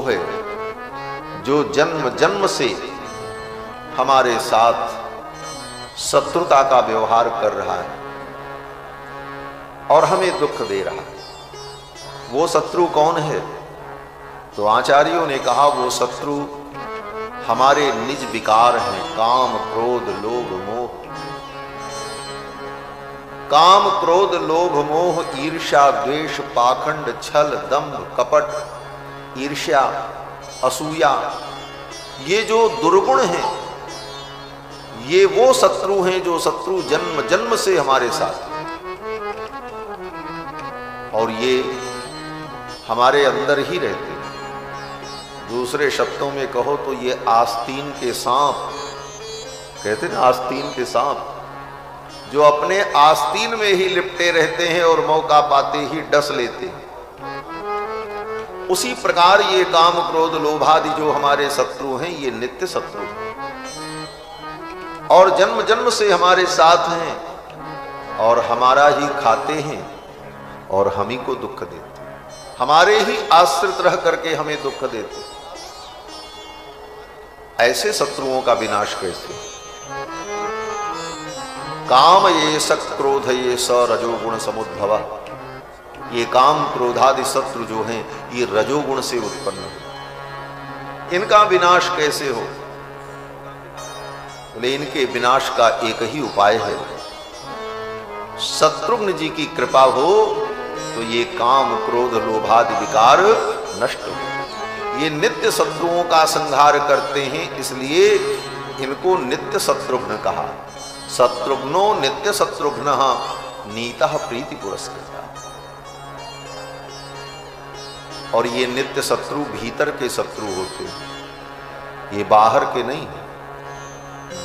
है जो जन्म जन्म से हमारे साथ शत्रुता का व्यवहार कर रहा है और हमें दुख दे रहा है। वो शत्रु कौन है? तो आचार्यों ने कहा वो शत्रु हमारे निज विकार हैं, काम क्रोध लोभ मोह। काम क्रोध लोभ मोह, ईर्ष्या द्वेष पाखंड छल दंभ कपट, ईर्ष्या असूया, ये जो दुर्गुण हैं ये वो शत्रु हैं जो शत्रु जन्म जन्म से हमारे साथ हैं। और ये हमारे अंदर ही रहते हैं। दूसरे शब्दों में कहो तो ये आस्तीन के सांप, कहते हैं ना आस्तीन के सांप, जो अपने आस्तीन में ही लिपटे रहते हैं और मौका पाते ही डस लेते हैं। उसी प्रकार ये काम क्रोध लोभादि जो हमारे शत्रु हैं ये नित्य शत्रु हैं और जन्म जन्म से हमारे साथ हैं और हमारा ही खाते हैं और हम ही को दुख देते हैं, हमारे ही आश्रित रह करके हमें दुख देते हैं। ऐसे शत्रुओं का विनाश कैसे? काम ये स क्रोध ये स रजोगुण समुद्भव। ये काम क्रोधादि शत्रु जो हैं ये रजोगुण से उत्पन्न हो। इनका विनाश कैसे हो? बोले इनके विनाश का एक ही उपाय है, शत्रुघ्न जी की कृपा हो तो ये काम क्रोध लोभादि विकार नष्ट हो। ये नित्य शत्रुओं का संहार करते हैं, इसलिए इनको नित्य शत्रुघ्न कहा। शत्रुघ्नो नित्य शत्रुघ्न नीतः प्रीति पुरस्कृत। और ये नित्य शत्रु भीतर के शत्रु होते हैं, ये बाहर के नहीं।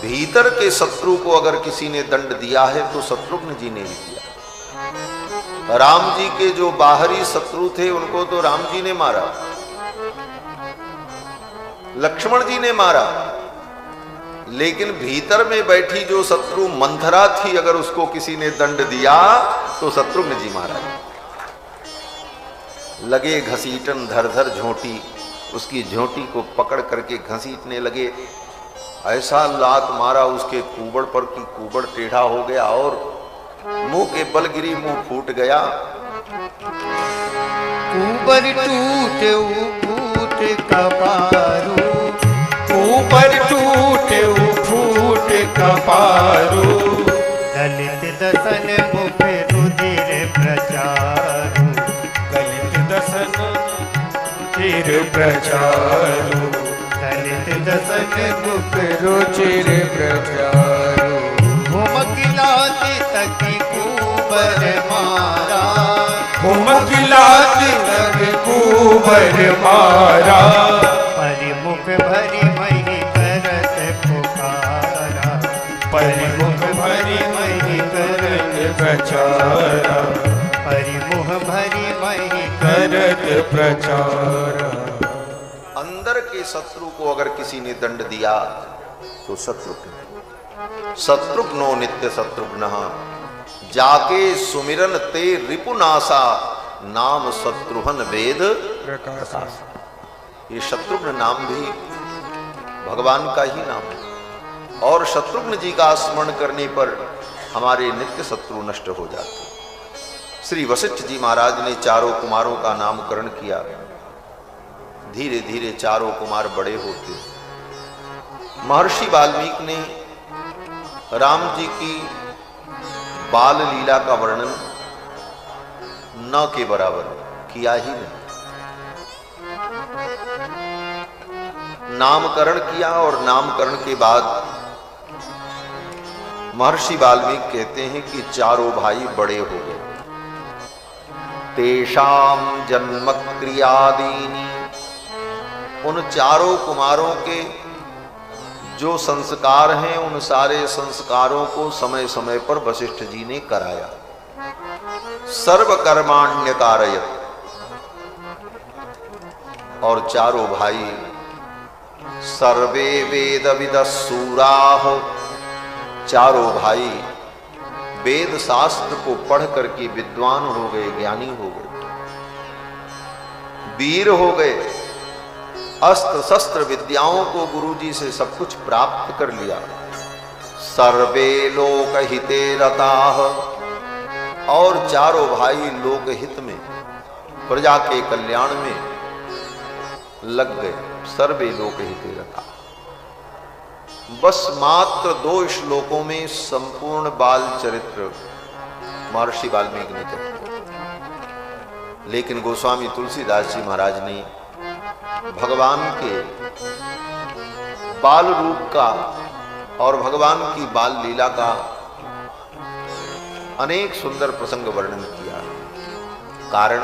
भीतर के शत्रु को अगर किसी ने दंड दिया है तो शत्रुघ्न जी ने ही दिया। राम जी के जो बाहरी शत्रु थे उनको तो राम जी ने मारा, लक्ष्मण जी ने मारा, लेकिन भीतर में बैठी जो शत्रु मंथरा थी अगर उसको किसी ने दंड दिया तो शत्रुघ्न जी मारा। लगे घसीटन धर धर झोंटी, उसकी झोंटी को पकड़ करके घसीटने लगे। ऐसा लात मारा उसके कूबड़ पर कि कूबड़ टेढ़ा हो गया और मुंह के बल गिरी, मुंह फूट गया। ऊपर टूटे फूट कपारू, ऊपर टूटे फूट कपारू, दलित दसन मुख रुधिर प्रचारू, दलित दसन रुधिर प्रचारू, दलित दसन मुख रुचिर प्रचारू। घुमकिलाती तकी कुबर मारा, घुमकिलाती तकी कुबर मारा, परिमुख भरी मही करत पुकारा, परिमुख भरी मही करत प्रचारा, परिमुख भरी मही करत प्रचारा। अंदर के शत्रु को अगर किसी ने दंड दिया तो शत्रुघ्न, शत्रुघ्नो नित्य शत्रुघ्न, जाके सुमिरन ते रिपुनासा, नाम शत्रुघ्न वेद प्रकाशा। ये शत्रुघ्न नाम भी भगवान का ही नाम है और शत्रुघ्न जी का स्मरण करने पर हमारे नित्य शत्रु नष्ट हो जाते। श्री वशिष्ठ जी महाराज ने चारों कुमारों का नामकरण किया। धीरे धीरे चारों कुमार बड़े होते। महर्षि वाल्मीकि ने राम जी की बाल लीला का वर्णन न के बराबर किया ही नहीं। नामकरण किया और नामकरण के बाद महर्षि वाल्मीकि कहते हैं कि चारों भाई बड़े हो गए। तेषाम जन्म क्रियादीनी, उन चारों कुमारों के जो संस्कार हैं उन सारे संस्कारों को समय समय पर वशिष्ठ जी ने कराया। सर्वकर्माण्य कारयत, और चारों भाई सर्वे वेद विदस्सूराः, चारों भाई वेद शास्त्र को पढ़ करके विद्वान हो गए, ज्ञानी हो गए, वीर हो गए। अस्त्र शस्त्र विद्याओं को गुरुजी से सब कुछ प्राप्त कर लिया। सर्वे लोक हिते रताः, और चारों भाई लोकहित में, प्रजा के कल्याण में लग गए। सर्वे लोकहिते रताः। बस मात्र 2 श्लोकों में संपूर्ण बाल चरित्र महर्षि वाल्मीकि ने कहा। लेकिन गोस्वामी तुलसीदास जी महाराज ने भगवान के बाल रूप का और भगवान की बाल लीला का अनेक सुंदर प्रसंग वर्णन किया। कारण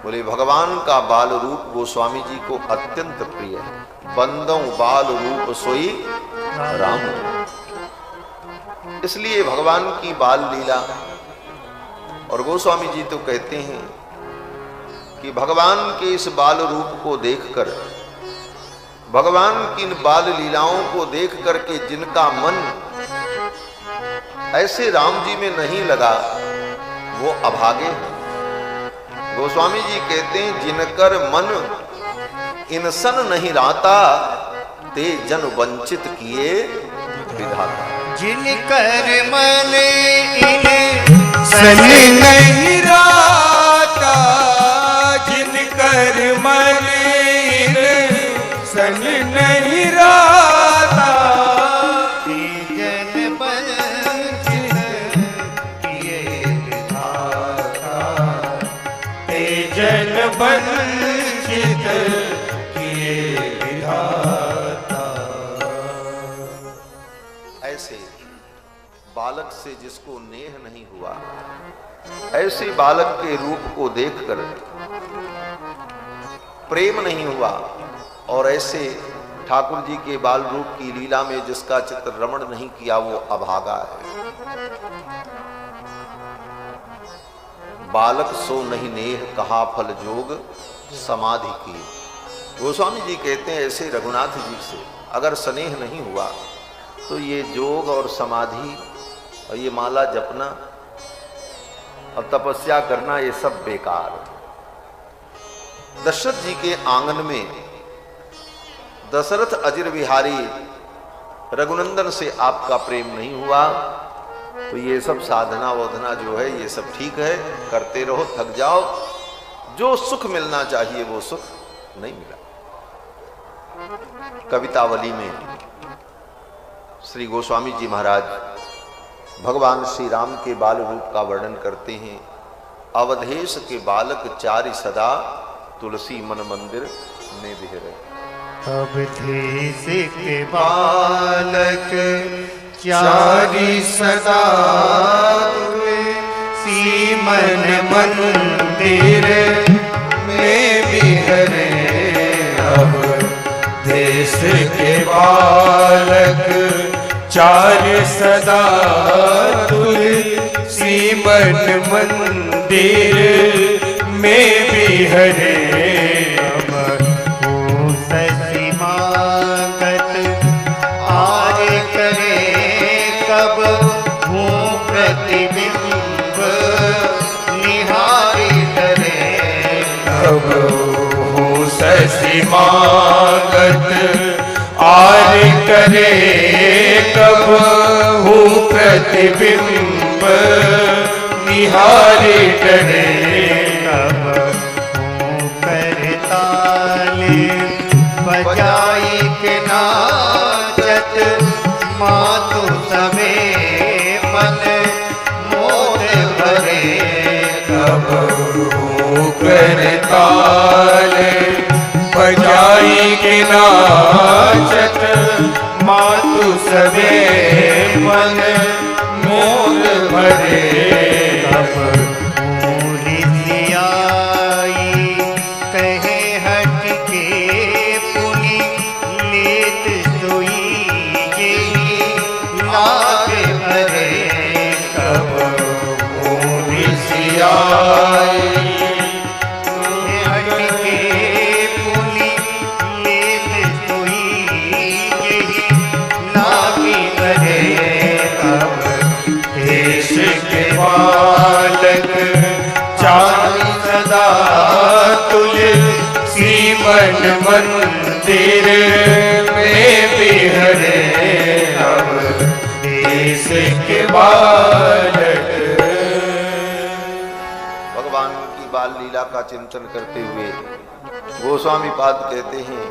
बोले भगवान का बाल रूप गोस्वामी जी को अत्यंत प्रिय है। बंदों बाल रूप सोई राम, इसलिए भगवान की बाल लीला। और गोस्वामी जी तो कहते हैं कि भगवान के इस बाल रूप को देखकर, भगवान की इन बाल लीलाओं को देख करके जिनका मन ऐसे राम जी में नहीं लगा वो अभागे हैं। गोस्वामी जी कहते हैं जिनकर मन इनसन नहीं रहता ते जन वंचित किए विधाता। जिनकर मन इनसन नहीं रहता, जिनकर मन इनसन नहीं रहता, जन वंचित किए विधाता, जन वंचित किए विधाता। ऐसे बालक से जिसको नेह नहीं हुआ, ऐसे बालक के रूप को देखकर प्रेम नहीं हुआ, और ऐसे ठाकुर जी के बाल रूप की लीला में जिसका चित्र रमण नहीं किया वो अभागा है। बालक सो नहीं नेह कहा फल जोग समाधि की। गोस्वामी जी कहते हैं ऐसे रघुनाथ जी से अगर स्नेह नहीं हुआ तो ये जोग और समाधि और ये माला जपना और तपस्या करना ये सब बेकार। दशरथ जी के आंगन में दशरथ अजिर बिहारी रघुनंदन से आपका प्रेम नहीं हुआ तो ये सब साधना वोधना जो है ये सब ठीक है, करते रहो, थक जाओ, जो सुख मिलना चाहिए वो सुख नहीं मिला। कवितावली में श्री गोस्वामी जी महाराज भगवान श्री राम के बाल रूप का वर्णन करते हैं। अवधेश के बालक चारि सदा तुलसी मन मंदिर में बिहरे। अवधेश के बालक चारि सदा तुलसी मन मंदिर में बिहरे। अवधेश के बालक चारि सदा तुलसी मन मंदिर में बिहरे। मांगत आर करे कब हूँ प्रतिबिंब निहारे डरे। कब हूँ करताले बजाई के नाचत मातु सवे मन मोद भरे। कब हूँ करताले बजाई के नाचत मातु सवे मन मोद भरे। कब आई कहे हट के पुनि लेत सोई ये लाग भरे। कब आई हट के वन मंदिर में बिहरे अब देश के बालक। भगवान की बाल लीला का चिंतन करते हुए गोस्वामी पाद कहते हैं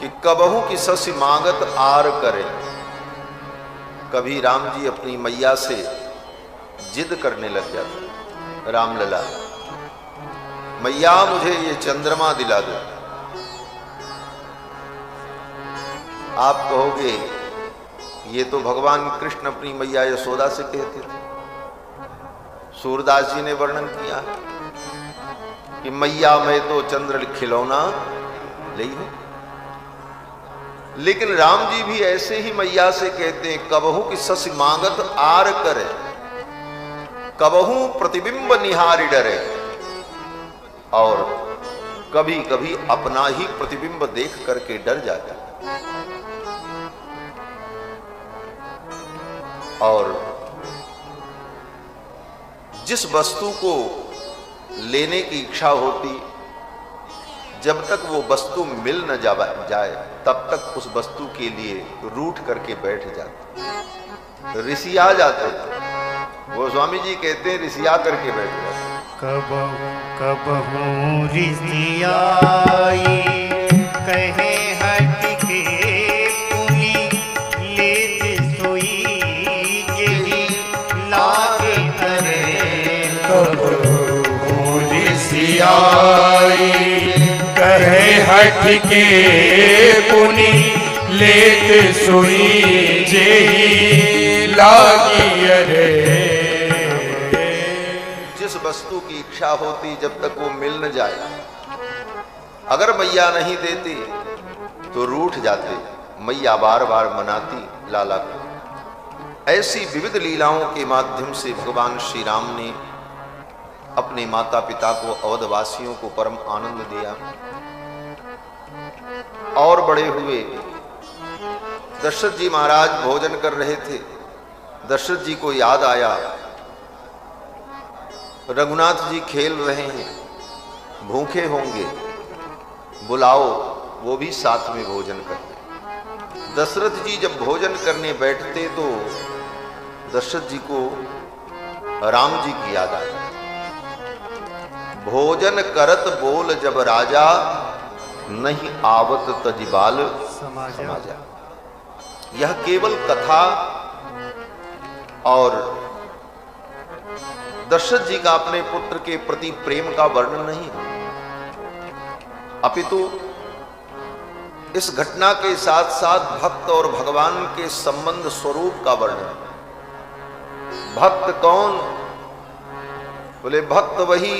कि कबहू की ससी मांगत आर करे। कभी राम जी अपनी मैया से जिद करने लग जाते, रामलला मैया मुझे ये चंद्रमा दिला दो। आप कहोगे ये तो भगवान कृष्ण अपनी मैया यशोदा से कहते थे। सूरदास जी ने वर्णन किया कि मैया मैं तो चंद्र खिलौना ले हूं। लेकिन राम जी भी ऐसे ही मैया से कहते हैं, कबहू की ससी मांगत आर करे, कबहू प्रतिबिंब निहारी डरे। और कभी कभी अपना ही प्रतिबिंब देख करके डर जाता। और जिस वस्तु को लेने की इच्छा होती, जब तक वो वस्तु मिल न जाए तब तक उस वस्तु के लिए रूठ करके बैठ जाते, रिसिया जाते। गोस्वामी जी कहते हैं रिसिया करके बैठ जाते। कबहू रिसियाई कहे हट के पुनि लेत सोई जेहि लागे करे। कबहू रिसियाई कहे हट के पुनि लेत सोई जेहि लागी अरे। जिस वस्तु की इच्छा होती जब तक वो मिल न जाए, अगर मैया नहीं देती तो रूठ जाते। मैया बार बार मनाती लाला को। ऐसी विविध लीलाओं के माध्यम से भगवान श्री राम ने अपने माता पिता को, अवधवासियों को परम आनंद दिया। और बड़े हुए दशरथ जी महाराज भोजन कर रहे थे। दशरथ जी को याद आया रघुनाथ जी खेल रहे हैं, भूखे होंगे, बुलाओ वो भी साथ में भोजन करते। दशरथ जी जब भोजन करने बैठते तो दशरथ जी को राम जी की याद आई। भोजन करत बोल जब राजा, नहीं आवत तजिबाल समाजा। यह केवल कथा और दशरथ जी का अपने पुत्र के प्रति प्रेम का वर्णन नहीं है, अपितु इस घटना के साथ साथ भक्त और भगवान के संबंध स्वरूप का वर्णन। भक्त कौन? बोले भक्त वही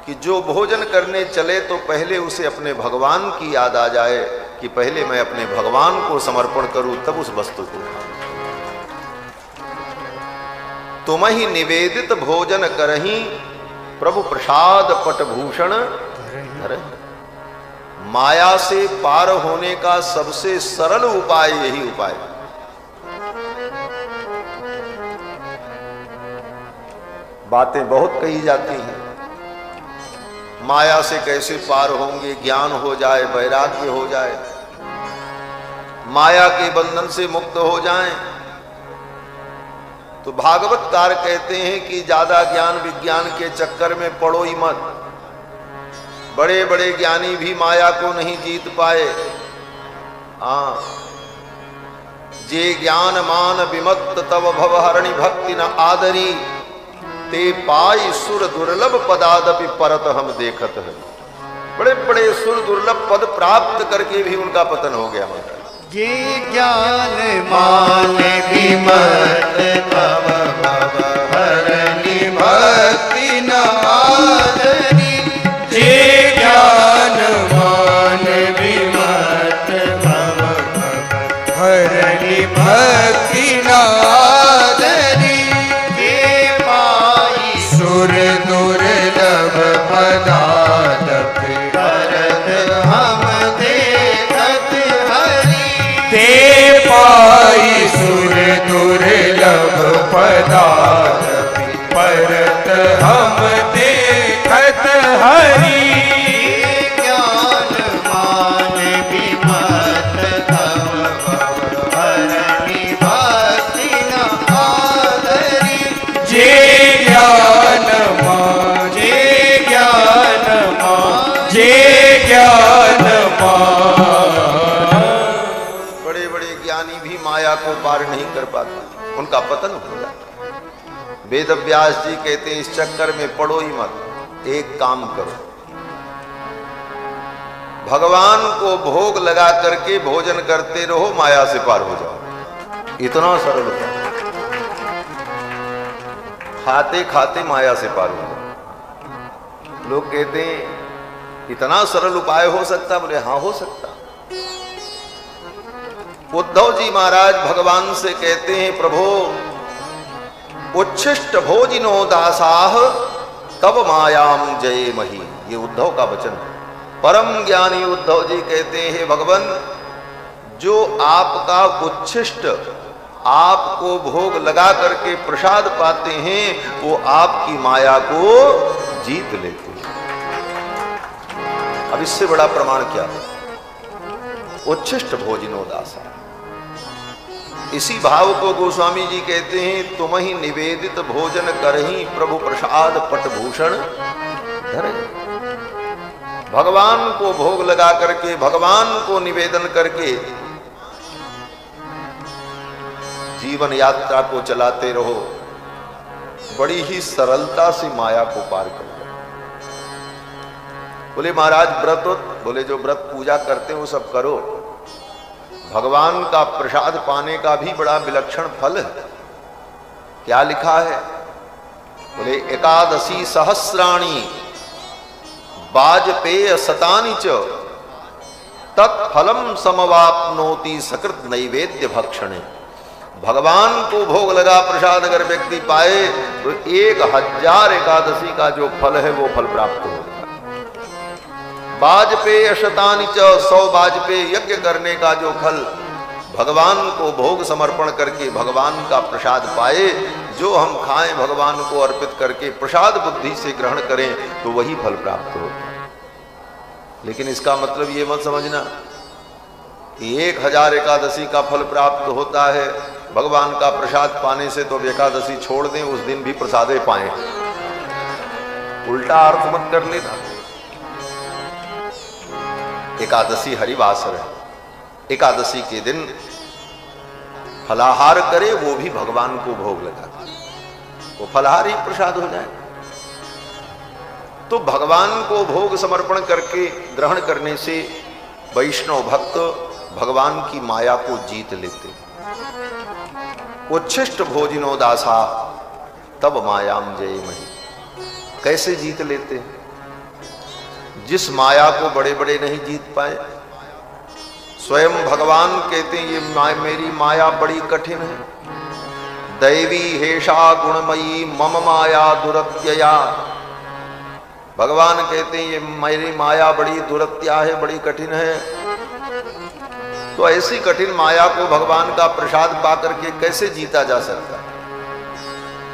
कि जो भोजन करने चले तो पहले उसे अपने भगवान की याद आ जाए कि पहले मैं अपने भगवान को समर्पण करूं तब उस वस्तु को। तुम ही निवेदित भोजन करही, प्रभु प्रसाद पटभूषण धरहि। माया से पार होने का सबसे सरल उपाय यही उपाय। बातें बहुत कही जाती हैं, माया से कैसे पार होंगे, ज्ञान हो जाए, वैराग्य हो जाए, माया के बंधन से मुक्त हो जाएं। तो भागवतकार कहते हैं कि ज्यादा ज्ञान विज्ञान के चक्कर में पड़ो ही मत। बड़े बड़े ज्ञानी भी माया को नहीं जीत पाए। हाँ, जे ज्ञान मान विमत्त तव भव हरणि भक्ति न आदरी, ते पाई सुर दुर्लभ पदादपि परत हम देखत है। बड़े बड़े सुर दुर्लभ पद प्राप्त करके भी उनका पतन हो गया। ये ज्ञान मान विमत तव भव हरणि भक्ति न आदरी। जे ज्ञान मान विमत भव हरणि भक्ति न आदरी। ये पाई सुर दुर्लभ पदादपि परत हम देखत हरि। ते पाई सुर दुर्लभ पदादपि जे ज्ञान बड़े बड़े ज्ञानी भी माया को पार नहीं कर पाते, उनका पतन हो जाता। वेद व्यास जी कहते हैं इस चक्कर में पड़ो ही मत, एक काम करो, भगवान को भोग लगा करके भोजन करते रहो, माया से पार हो जाओ। इतना सरल है, खाते खाते माया से पार हो जाओ। लोग कहते हैं इतना सरल उपाय हो सकता? बोले हाँ हो सकता। उद्धव जी महाराज भगवान से कहते हैं प्रभु उच्छिष्ट भोजिनो दासाह तब मायाम जय मही। ये उद्धव का वचन है। परम ज्ञानी उद्धव जी कहते हैं भगवान जो आपका उच्छिष्ट आपको भोग लगा करके प्रसाद पाते हैं वो आपकी माया को जीत लेते हैं। अब इससे बड़ा प्रमाण क्या है? उच्छिष्ट भोजिनो दासा। इसी भाव को गोस्वामी जी कहते हैं तुम ही निवेदित भोजन करही प्रभु प्रसाद पटभूषण धरे। भगवान को भोग लगा करके भगवान को निवेदन करके जीवन यात्रा को चलाते रहो, बड़ी ही सरलता से माया को पार कर लो। बोले महाराज व्रत, बोले जो व्रत पूजा करते हैं वो सब करो, भगवान का प्रसाद पाने का भी बड़ा विलक्षण फल है। क्या लिखा है? बोले एकादशी सहस्राणी वाजपेय शतानि च तत्फलम समवाप्नोति सकृत नैवेद्य भक्षणे। भगवान को भोग लगा प्रसाद अगर व्यक्ति पाए तो 1000 एकादशी का जो फल है वो फल प्राप्त होगा। वाजपेय शतानि च 100 वाजपेय यज्ञ करने का जो फल, भगवान को भोग समर्पण करके भगवान का प्रसाद पाए, जो हम खाएं भगवान को अर्पित करके प्रसाद बुद्धि से ग्रहण करें तो वही फल प्राप्त होता है। लेकिन इसका मतलब ये मत समझना कि 1000 एकादशी का फल प्राप्त होता है भगवान का प्रसाद पाने से तो एकादशी छोड़ दें, उस दिन भी प्रसादे पाएं। उल्टा अर्थ मत कर लेना। एकादशी हरिवासर है, एकादशी के दिन फलाहार करे, वो भी भगवान को भोग लगा, वो फलाहार ही प्रसाद हो जाए। तो भगवान को भोग समर्पण करके ग्रहण करने से वैष्णव भक्त भगवान की माया को जीत लेते। उच्छिष्ट भोजिनो दासा तब मायाम जय मही। कैसे जीत लेते? जिस माया को बड़े बड़े नहीं जीत पाए, स्वयं भगवान कहते हैं ये मेरी माया बड़ी कठिन है। दैवी हेषा गुणमयी मम माया दुरत्यया। भगवान कहते हैं ये मेरी माया बड़ी दुरत्या है, बड़ी कठिन है। तो ऐसी कठिन माया को भगवान का प्रसाद पाकर के कैसे जीता जा सकता?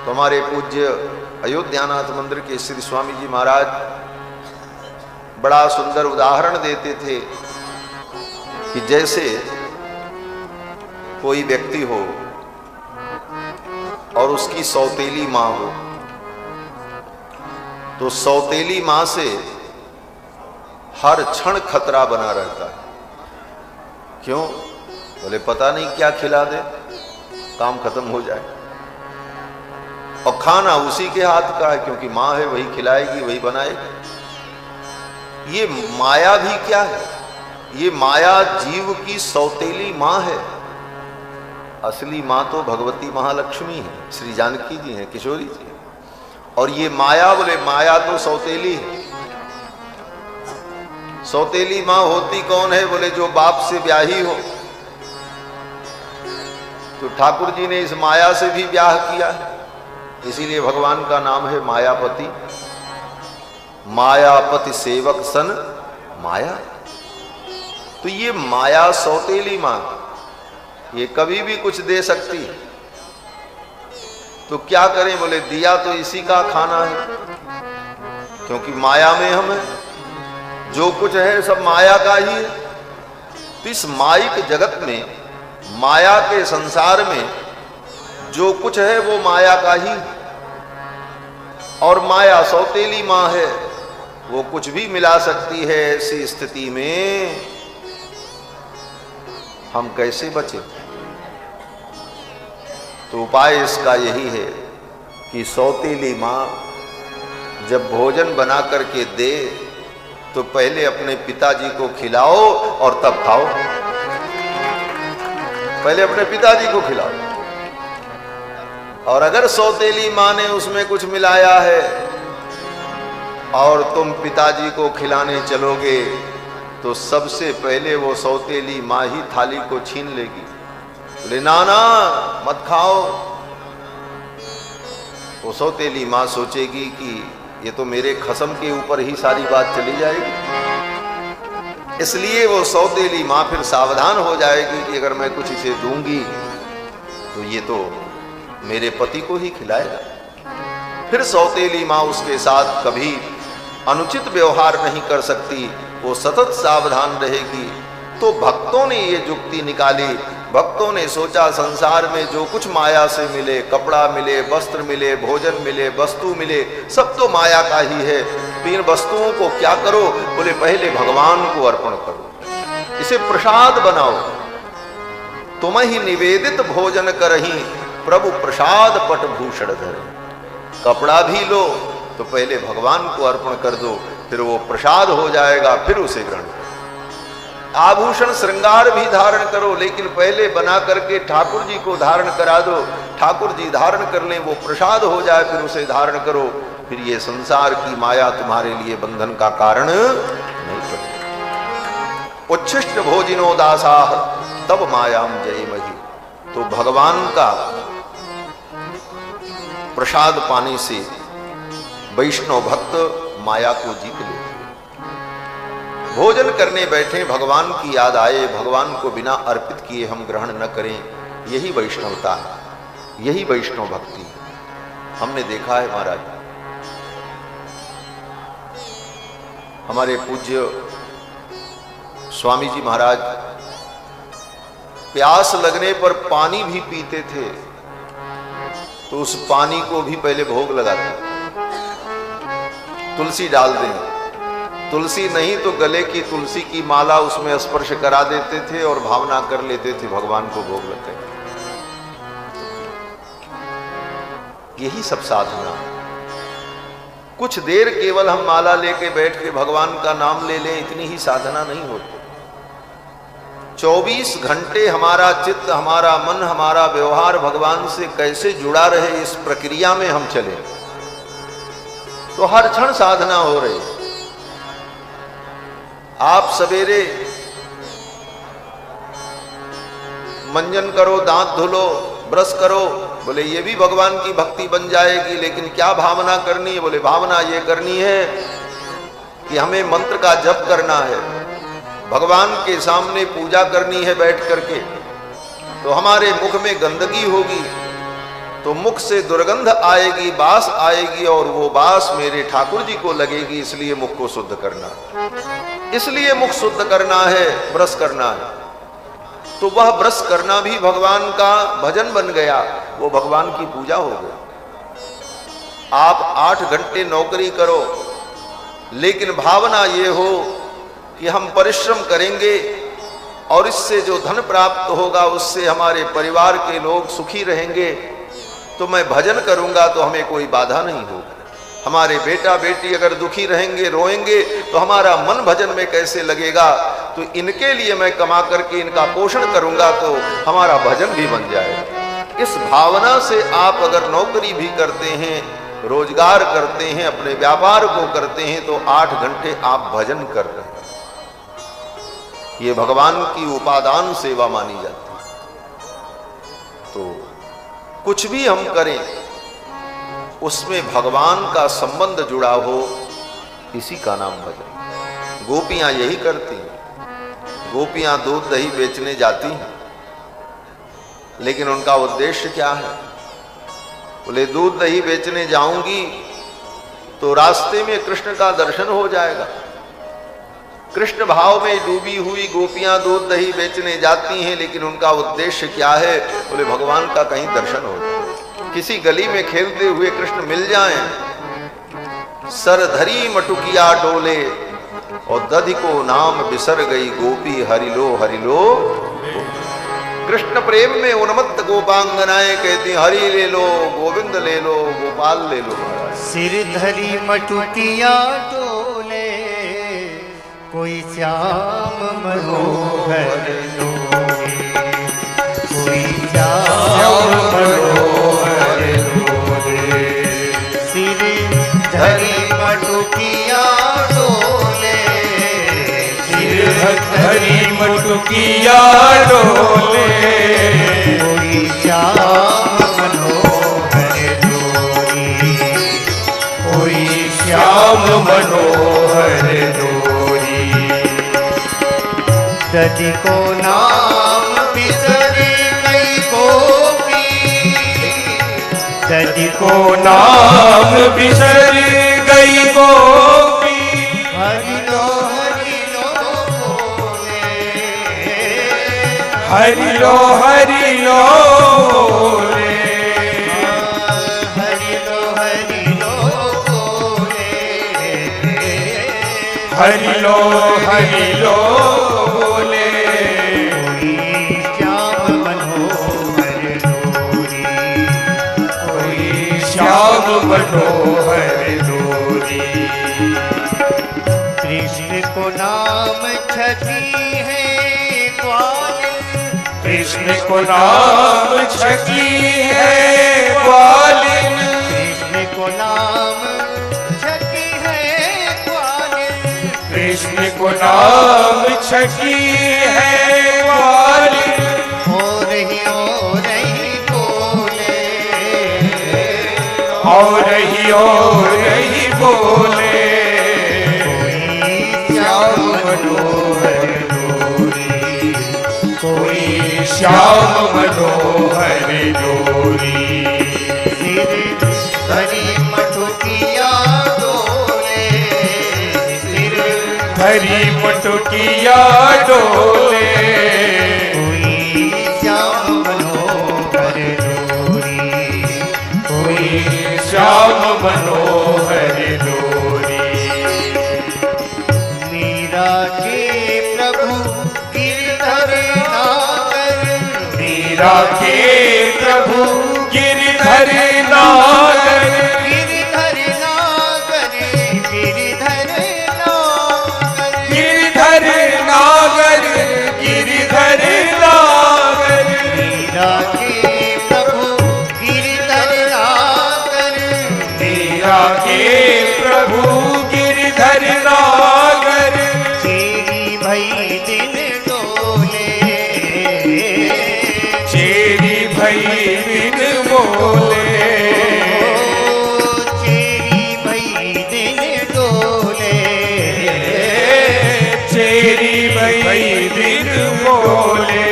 तो हमारे पूज्य अयोध्यानाथ मंदिर के श्री स्वामी जी महाराज बड़ा सुंदर उदाहरण देते थे कि जैसे कोई व्यक्ति हो और उसकी सौतेली माँ हो, तो सौतेली माँ से हर क्षण खतरा बना रहता है। क्यों? बोले पता नहीं क्या खिला दे, काम खत्म हो जाए। और खाना उसी के हाथ का है क्योंकि माँ है, वही खिलाएगी, वही बनाएगी। ये माया भी क्या है? ये माया जीव की सौतेली माँ है। असली माँ तो भगवती महालक्ष्मी है, श्री जानकी जी हैं, किशोरी जी हैं। और ये माया, बोले माया तो सौतेली है। सौतेली माँ होती कौन है? बोले जो बाप से ब्याही हो। तो ठाकुर जी ने इस माया से भी ब्याह किया है, इसीलिए भगवान का नाम है मायापति। मायापति सेवक सन माया। तो ये माया सौतेली माँ, ये कभी भी कुछ दे सकती है। तो क्या करें? बोले दिया तो इसी का खाना है, क्योंकि माया में हम है, जो कुछ है सब माया का ही है। तो इस माइक जगत में, माया के संसार में जो कुछ है वो माया का ही, और माया सौतेली माँ है। वो कुछ भी मिला सकती है। ऐसी स्थिति में हम कैसे बचें? तो उपाय इसका यही है कि सौतेली मां जब भोजन बना करके दे तो पहले अपने पिताजी को खिलाओ और तब खाओ। पहले अपने पिताजी को खिलाओ। और अगर सौतेली मां ने उसमें कुछ मिलाया है और तुम पिताजी को खिलाने चलोगे तो सबसे पहले वो सौतेली मां ही थाली को छीन लेगी। बोले नाना मत खाओ। वो सौतेली मां सोचेगी कि ये तो मेरे खसम के ऊपर ही सारी बात चली जाएगी। इसलिए वो सौतेली मां फिर सावधान हो जाएगी कि अगर मैं कुछ इसे दूंगी तो ये तो मेरे पति को ही खिलाएगा। फिर सौतेली मां उसके साथ कभी अनुचित व्यवहार नहीं कर सकती, वो सतत सावधान रहेगी। तो भक्तों ने ये युक्ति निकाली। भक्तों ने सोचा संसार में जो कुछ माया से मिले, कपड़ा मिले, वस्त्र मिले, भोजन मिले, वस्तु मिले, सब तो माया का ही है। तो इन वस्तुओं को क्या करो? बोले पहले भगवान को अर्पण करो, इसे प्रसाद बनाओ। तुम ही निवेदित भोजन करही, प्रभु प्रसाद पट भूषण धरे। कपड़ा भी लो तो पहले भगवान को अर्पण कर दो, फिर वो प्रसाद हो जाएगा, फिर उसे ग्रहण करो। आभूषण श्रृंगार भी धारण करो, लेकिन पहले बना करके ठाकुर जी को धारण करा दो। ठाकुर जी धारण कर लें, वो प्रसाद हो जाए, फिर उसे धारण करो। फिर ये संसार की माया तुम्हारे लिए बंधन का कारण नहीं बनेगी। उच्छिष्ट भोजिनो दासाह तब मायाम जय मही। तो भगवान का प्रसाद पाने से वैष्णव भक्त माया को जीत लेते। भोजन करने बैठे, भगवान की याद आए, भगवान को बिना अर्पित किए हम ग्रहण न करें, यही वैष्णवता है, यही वैष्णव भक्ति है। हमने देखा है महाराज, हमारे पूज्य स्वामी जी महाराज प्यास लगने पर पानी भी पीते थे, तो उस पानी को भी पहले भोग लगाते, तुलसी डाल दें। तुलसी नहीं तो गले की तुलसी की माला उसमें स्पर्श करा देते थे और भावना कर लेते थे भगवान को भोग लगते। यही सब साधना। कुछ देर केवल हम माला लेके बैठ के भगवान का नाम ले लें, इतनी ही साधना नहीं होती। 24 घंटे हमारा चित्त, हमारा मन, हमारा व्यवहार भगवान से कैसे जुड़ा रहे, इस प्रक्रिया में हम चले तो हर क्षण साधना हो रही। आप सवेरे मंजन करो, दांत धुलो, ब्रश करो, बोले ये भी भगवान की भक्ति बन जाएगी। लेकिन क्या भावना करनी है? बोले भावना ये करनी है कि हमें मंत्र का जप करना है, भगवान के सामने पूजा करनी है बैठ करके। तो हमारे मुख में गंदगी होगी तो मुख से दुर्गंध आएगी, बास आएगी, और वो बास मेरे ठाकुर जी को लगेगी। इसलिए मुख को शुद्ध करना, इसलिए मुख शुद्ध करना है, ब्रश करना है। तो वह ब्रश करना भी भगवान का भजन बन गया, वो भगवान की पूजा हो गई। आप 8 घंटे नौकरी करो, लेकिन भावना ये हो कि हम परिश्रम करेंगे और इससे जो धन प्राप्त होगा उससे हमारे परिवार के लोग सुखी रहेंगे, तो मैं भजन करूंगा तो हमें कोई बाधा नहीं होगी। हमारे बेटा बेटी अगर दुखी रहेंगे, रोएंगे, तो हमारा मन भजन में कैसे लगेगा? तो इनके लिए मैं कमा करके इनका पोषण करूंगा तो हमारा भजन भी बन जाएगा। इस भावना से आप अगर नौकरी भी करते हैं, रोजगार करते हैं, अपने व्यापार को करते हैं, तो 8 घंटे आप भजन कर रहे हैं। ये भगवान की उपादान सेवा मानी जाती है। तो कुछ भी हम करें उसमें भगवान का संबंध जुड़ा हो, इसी का नाम भजन। गोपियां यही करती हैं। गोपियां दूध दही बेचने जाती हैं, लेकिन उनका उद्देश्य क्या है? बोले दूध दही बेचने जाऊंगी तो रास्ते में कृष्ण का दर्शन हो जाएगा। कृष्ण भाव में डूबी हुई गोपियां दूध दही बेचने जाती हैं, लेकिन उनका उद्देश्य क्या है? बोले भगवान का कहीं दर्शन हो जाए, किसी गली में खेलते हुए कृष्ण मिल जाएं, सरधरी मटुकिया डोले और दधि को नाम बिसर गई गोपी हरिलो हरिलो। कृष्ण प्रेम में उन्मत्त गोपांगनाएं कहती हरि ले लो, गोविंद ले लो, गोपाल ले लो। सिर धरी मटुकिया डोले, कोई श्याम मनोहर लोगे, कोई श्याम मनोहर लोगे। सिर धरी मटुकिया डोले, सिर धरी मटुकिया डोले, कोई श्याम मनोहर लोगे, कोई श्याम मनोहर डोरी। दधि को नाम बिसरी गई गोपी, दधि को नाम बिसर गई गोपी। हरि लो बोले, हरि लो बोले, हरि लो बोले, हरि लो बोले। कोई श्याम मनोहर डोरी, कोई श्याम मनोहर डोरी। कृष्ण को नाम छठी है ग्वालिन, कृष्ण को नाम छकी है ग्वालिन, कृष्ण को नाम छठी है ग्वालिन। कृष्ण को नाम छकी है ग्वालिन। हो रही बोले, और रही बोले। श्याम मनोहर डोरी, कोई श्याम मनोहर डोरी। सिर धरी मटुकिया डोले, सिर धरी मटुकिया डोले, कोई श्याम मनोहर डोरी, कोई श्याम मनोहर डोरी। मीरा के प्रभु गिरधर नागर, मीरा के प्रभु गिरधर नागर, गिरधर नागर, गिरधर नागर, गिरधर नागर, गिरधर नागर। मीरा के प्रभु गिरधर नागर, मीरा के प्रभु गिरधर नागर। चेरी भई दिन डोले, चेरी भई बिन बोले, चेरी भई दिन डोले, चेरी भई बिन बोले।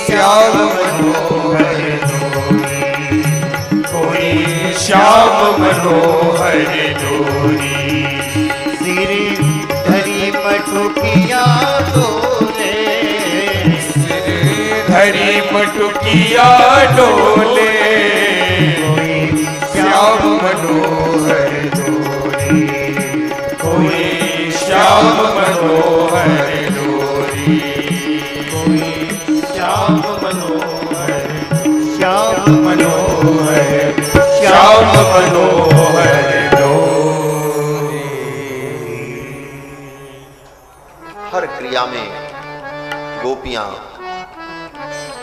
श्याम मनोहर डोरी, कोई श्याम मनोहर डोरी। सिर धरी मटुकिया डोले, धरी मटुकिया डोले, कोई श्याम मनोहर डोरी, कोई श्याम मनोहर डोरी। कोई श्याम मनोहर, श्याम मनोहर, श्याम मनोहर डोरी। हर क्रिया में गोपियां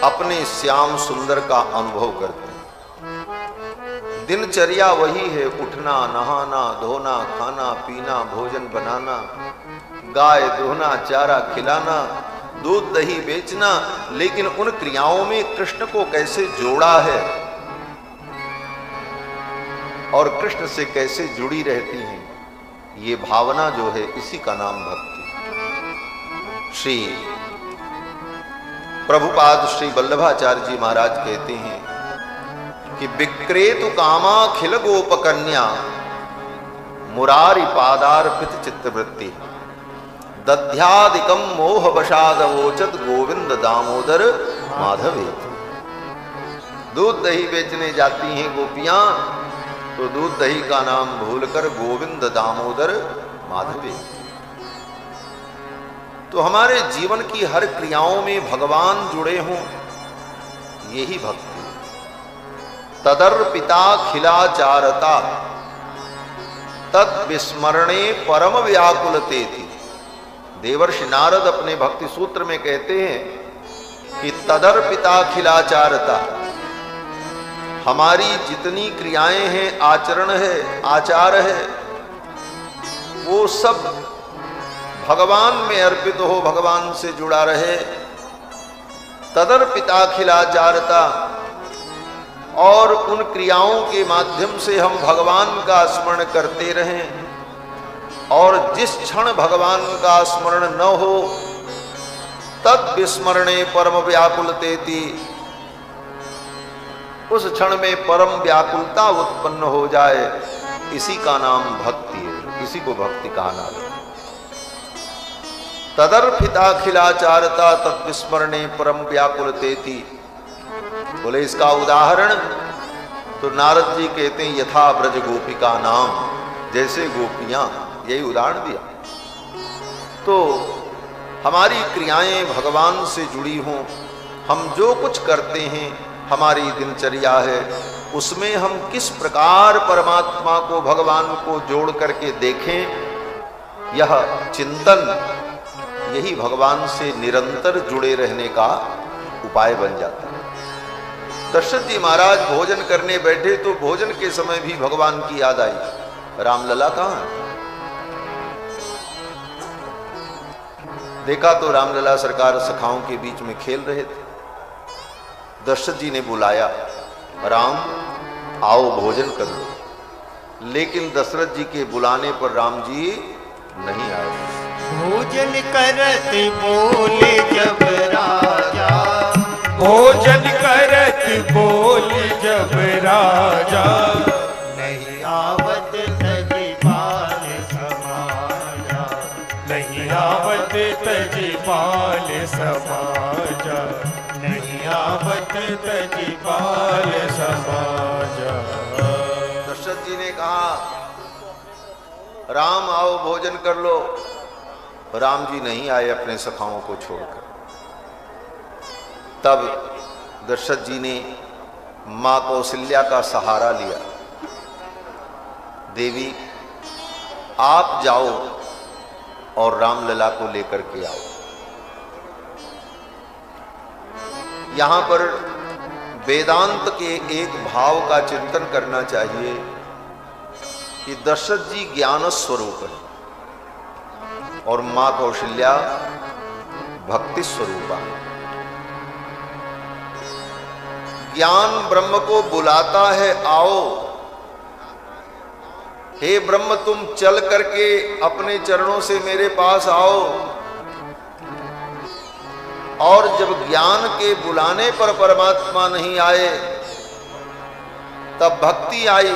अपने श्याम सुंदर का अनुभव करती हैं। दिनचर्या वही है, उठना, नहाना, धोना, खाना पीना, भोजन बनाना, गाय दोहना, चारा खिलाना, दूध दही बेचना। लेकिन उन क्रियाओं में कृष्ण को कैसे जोड़ा है और कृष्ण से कैसे जुड़ी रहती हैं, ये भावना जो है इसी का नाम भक्ति। श्री प्रभुपाद श्री वल्लभाचार्य जी महाराज कहते हैं कि विक्रेतु कामाखिल गोपकन्या मुरारी पादार्पित चित्तवृत्ति दध्यादिकम मोह वशादवोचत गोविंद दामोदर माधवे। दूध दही बेचने जाती हैं गोपियां, तो दूध दही का नाम भूलकर गोविंद दामोदर माधवे। तो हमारे जीवन की हर क्रियाओं में भगवान जुड़े हों, यही भक्ति। तदर्पिता खिलाचारता तद विस्मरणे परम व्याकुलते थी। देवर्षि नारद अपने भक्ति सूत्र में कहते हैं कि तदर्पिता खिलाचारता, हमारी जितनी क्रियाएं हैं, आचरण है, आचार है, वो सब भगवान में अर्पित हो, भगवान से जुड़ा रहे। तदर्पिता खिलाचारता, और उन क्रियाओं के माध्यम से हम भगवान का स्मरण करते रहें। और जिस क्षण भगवान का स्मरण न हो, तद विस्मरणे परम व्याकुलतेति, उस क्षण में परम व्याकुलता उत्पन्न हो जाए, इसी का नाम भक्ति है, इसी को भक्ति कहा नाम है। तदर्पिता खिलाचारता तद विस्मरणे परम व्याकुलतेति। बोले इसका उदाहरण तो नारद जी कहते हैं यथा ब्रज गोपिका नाम, जैसे गोपियां, यही उदाहरण दिया। तो हमारी क्रियाएं भगवान से जुड़ी हों, हम जो कुछ करते हैं, हमारी दिनचर्या है, उसमें हम किस प्रकार परमात्मा को, भगवान को जोड़ करके देखें, यह चिंतन, यही भगवान से निरंतर जुड़े रहने का उपाय बन जाता है। दशरथ जी महाराज भोजन करने बैठे तो भोजन के समय भी भगवान की याद आई, रामलला कहां है? देखा तो रामलला सरकार सखाओं के बीच में खेल रहे थे। दशरथ जी ने बुलाया, राम आओ भोजन कर लो। लेकिन दशरथ जी के बुलाने पर राम जी नहीं आए। भोजन करत बोले जब राजा, भोजन करत बोले जब राजा, नहीं आवत तजीपाल समाजा, नहीं आवत तजीपाल समाजा, नहीं आवत तजीपाल समाजा। दशरथ जी ने कहा, राम आओ भोजन कर लो। राम जी नहीं आए अपने सखाओं को छोड़कर। तब दशरथ जी ने मां कौशल्या का सहारा लिया, देवी आप जाओ और रामलला को लेकर के आओ। यहां पर वेदांत के एक भाव का चिंतन करना चाहिए कि दशरथ जी ज्ञान स्वरूप है और मां कौशल्या भक्ति स्वरूपा। ज्ञान ब्रह्म को बुलाता है, आओ हे ब्रह्म तुम चल करके अपने चरणों से मेरे पास आओ। और जब ज्ञान के बुलाने पर परमात्मा नहीं आए, तब भक्ति आई।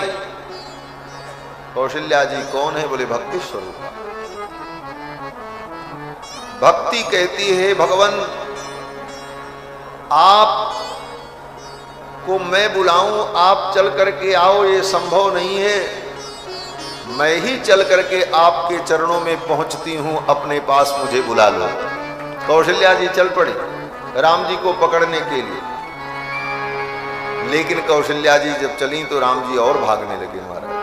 कौशल्या जी कौन है? बोले भक्ति स्वरूप। भक्ति कहती है भगवान आप को मैं बुलाऊं, आप चल करके आओ, ये संभव नहीं है। मैं ही चल करके आपके चरणों में पहुंचती हूं, अपने पास मुझे बुला लो। कौशल्या जी चल पड़ी राम जी को पकड़ने के लिए। लेकिन कौशल्या जी जब चली तो राम जी और भागने लगे महाराज।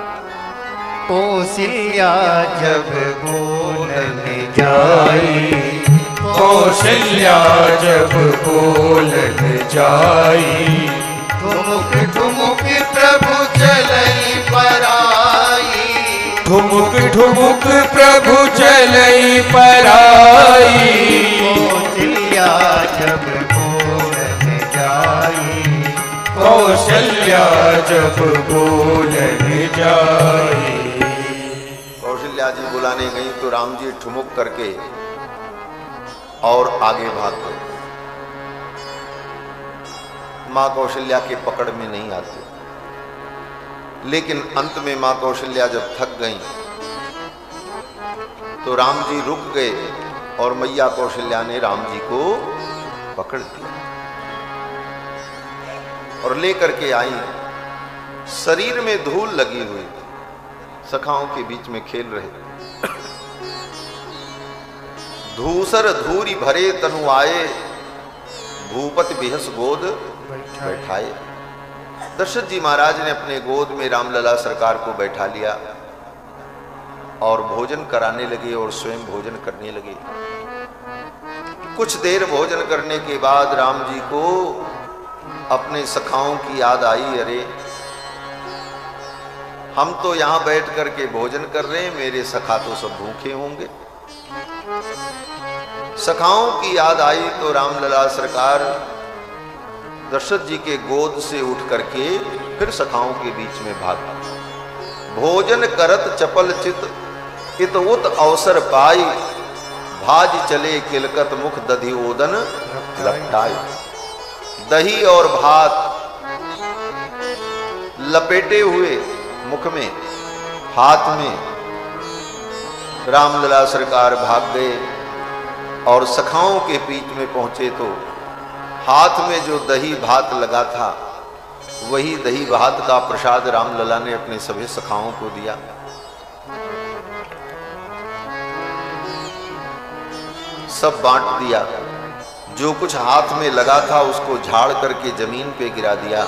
कौशल्या जब बोलने जाई, कौशल्या जब बोलने जाई, ठुमुक ठुमुक प्रभु चलई पराई, ठुमुक ठुमुक प्रभु चलई पराई। कौशल्या जब बोलने जाई, कौशल्या जब बोलने जाई। कौशल्या जी बुलाने गई तो राम जी ठुमुक करके और आगे भाग गए। मां कौशल्या के पकड़ में नहीं आते। लेकिन अंत में मां कौशल्या जब थक गईं तो राम जी रुक गए और मैया कौशल्या ने राम जी को पकड़ लिया और लेकर के आई शरीर में धूल लगी हुई, सखाओं के बीच में खेल रहे। धूसर धूरी भरे तनु आए, भूपति बिहस गोद बैठाए। दशरथ जी महाराज ने अपने गोद में रामलला सरकार को बैठा लिया और भोजन कराने लगे और स्वयं भोजन करने लगे। कुछ देर भोजन करने के बाद राम जी को अपने सखाओं की याद आई, अरे हम तो यहां बैठ करके भोजन कर रहे हैं, मेरे सखा तो सब भूखे होंगे। सखाओं की याद आई तो रामलला सरकार दशरथ जी के गोद से उठ करके फिर सखाओं के बीच में भागा। भोजन करत चपल चित इत उत अवसर पाई, भाज चले किलकत मुख दधि ओदन लपटाई। दही और भात लपेटे हुए मुख में, हाथ में रामलला सरकार भाग गए और सखाओं के बीच में पहुंचे तो हाथ में जो दही भात लगा था वही दही भात का प्रसाद रामलला ने अपने सभी सखाओं को दिया। सब बांट दिया। जो कुछ हाथ में लगा था उसको झाड़ करके जमीन पे गिरा दिया।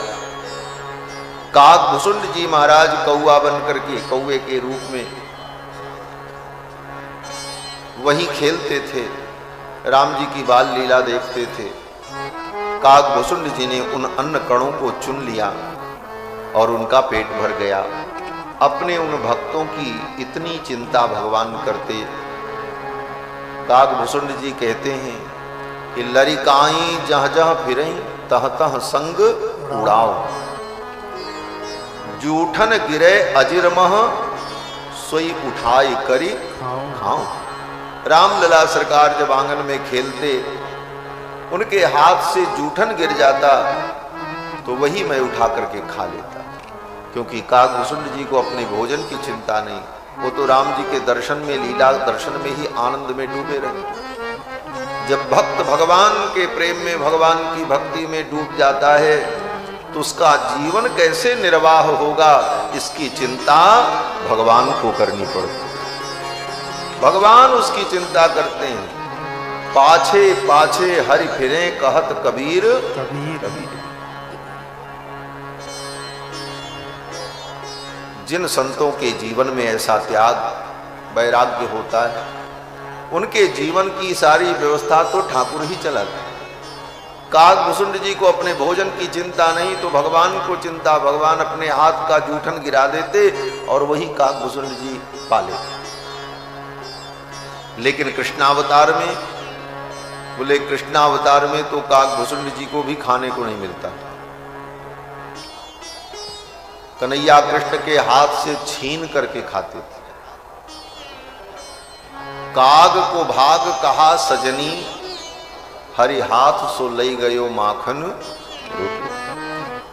काकभूषुंड जी महाराज कौआ बन करके, कौए के रूप में वहीं खेलते थे, राम जी की बाल लीला देखते थे। काकभूषुंड जी ने उन अन्न कणों को चुन लिया और उनका पेट भर गया। अपने उन भक्तों की इतनी चिंता भगवान करते। काकभूषुंड जी कहते हैं कि लरिकाई जह जह फिरई तह तह संग उड़ाओ, जूठन गिरे अजिरमह सोई उठाई करी खाओ। रामलला सरकार जब आंगन में खेलते, उनके हाथ से जूठन गिर जाता तो वही मैं उठा करके खा लेता, क्योंकि काकभूषुंड जी को अपने भोजन की चिंता नहीं। वो तो राम जी के दर्शन में, लीला दर्शन में ही आनंद में डूबे रहे। जब भक्त भगवान के प्रेम में, भगवान की भक्ति में डूब जाता है तो उसका जीवन कैसे निर्वाह होगा, इसकी चिंता भगवान को करनी पड़ती है। भगवान उसकी चिंता करते हैं। पाछे पाछे हरि फिरे कहत कबीर कबीर। जिन संतों के जीवन में ऐसा त्याग वैराग्य होता है, उनके जीवन की सारी व्यवस्था तो ठाकुर ही चलाते। काकभूषुंड जी को अपने भोजन की चिंता नहीं तो भगवान को चिंता। भगवान अपने हाथ का जूठन गिरा देते और वही काकभूषुंड जी पा लेते। लेकिन कृष्णावतार में, बोले कृष्णावतार में तो काकभूषुंड जी को भी खाने को नहीं मिलता। कन्हैया कृष्ण के हाथ से छीन करके खाते थे। काग को भाग कहा सजनी, हरि हाथ सो लई गयो माखन रोटी।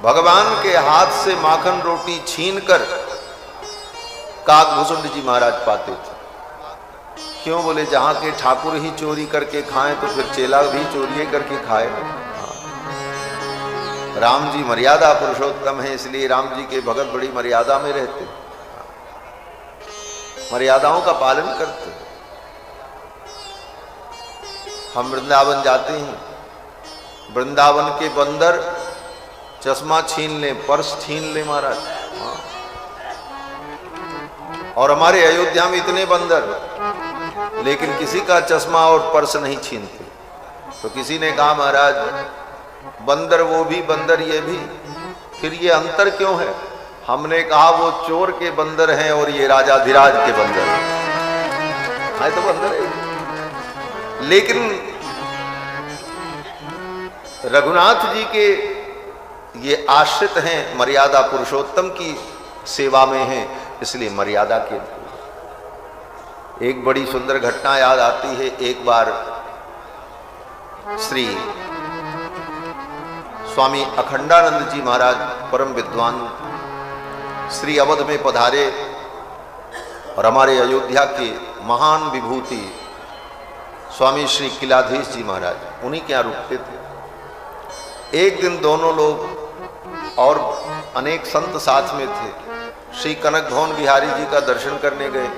भगवान के हाथ से माखन रोटी छीन कर काकभूषुंड जी महाराज पाते थे। क्यों? बोले जहां के ठाकुर ही चोरी करके खाएं तो फिर चेला भी चोरी करके खाए। राम जी मर्यादा पुरुषोत्तम है, इसलिए राम जी के भगत बड़ी मर्यादा में रहते, मर्यादाओं का पालन करते। हम वृंदावन जाते हैं, वृंदावन के बंदर चश्मा छीन ले, पर्स छीन ले महाराज। और हमारे अयोध्या में इतने बंदर, लेकिन किसी का चश्मा और पर्स नहीं छीनते। तो किसी ने कहा महाराज बंदर वो भी बंदर ये भी, फिर ये अंतर क्यों है? हमने कहा वो चोर के बंदर हैं और ये राजाधिराज के बंदर हैं। तो बंदर है। लेकिन रघुनाथ जी के ये आश्रित हैं, मर्यादा पुरुषोत्तम की सेवा में हैं, इसलिए मर्यादा के। एक बड़ी सुंदर घटना याद आती है। एक बार श्री स्वामी अखंडानंद जी महाराज परम विद्वान श्री अवध में पधारे और हमारे अयोध्या के महान विभूति स्वामी श्री किलाधीश जी महाराज उन्हीं के यहाँ रुकते थे। एक दिन दोनों लोग और अनेक संत साथ में थे। श्री कनक भवन बिहारी जी का दर्शन करने गए।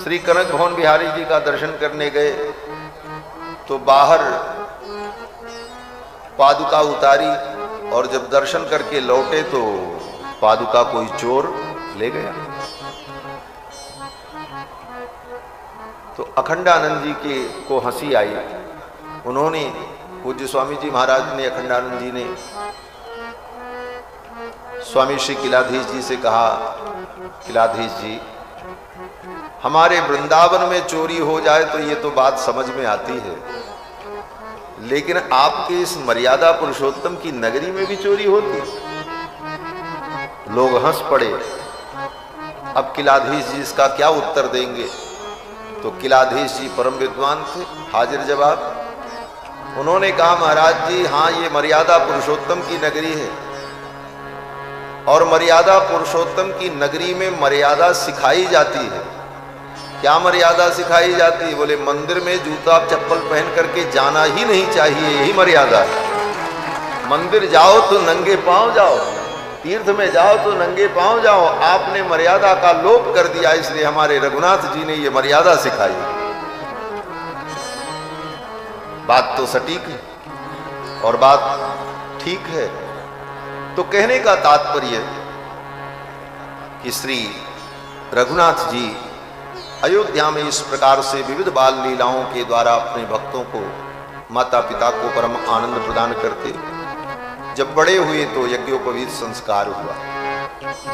श्री कनक भवन बिहारी जी का दर्शन करने गए तो बाहर पादुका उतारी और जब दर्शन करके लौटे तो पादुका कोई चोर ले गया। तो अखंडानंद जी को हंसी आई। उन्होंने, पूज्य स्वामी जी महाराज ने, अखंडानंद जी ने स्वामी श्री किलाधीश जी से कहा, किलाधीश जी, हमारे वृंदावन में चोरी हो जाए तो ये तो बात समझ में आती है, लेकिन आपके इस मर्यादा पुरुषोत्तम की नगरी में भी चोरी होती? लोग हंस पड़े। अब किलाधीश जी इसका क्या उत्तर देंगे? तो किलाधीश जी परम विद्वान थे, हाजिर जवाब। उन्होंने कहा, महाराज जी, हाँ, ये मर्यादा पुरुषोत्तम की नगरी है और मर्यादा पुरुषोत्तम की नगरी में मर्यादा सिखाई जाती है। क्या मर्यादा सिखाई जाती है? बोले, मंदिर में जूता चप्पल पहन करके जाना ही नहीं चाहिए, यही मर्यादा है। मंदिर जाओ तो नंगे पांव जाओ, तीर्थ में जाओ तो नंगे पांव जाओ। आपने मर्यादा का लोप कर दिया, इसलिए हमारे रघुनाथ जी ने ये मर्यादा सिखाई। बात तो सटीक है और बात ठीक है। तो कहने का तात्पर्य कि श्री रघुनाथ जी अयोध्या में इस प्रकार से विविध बाल लीलाओं के द्वारा अपने भक्तों को, माता पिता को परम आनंद प्रदान करते। जब बड़े हुए तो यज्ञोपवीत संस्कार हुआ।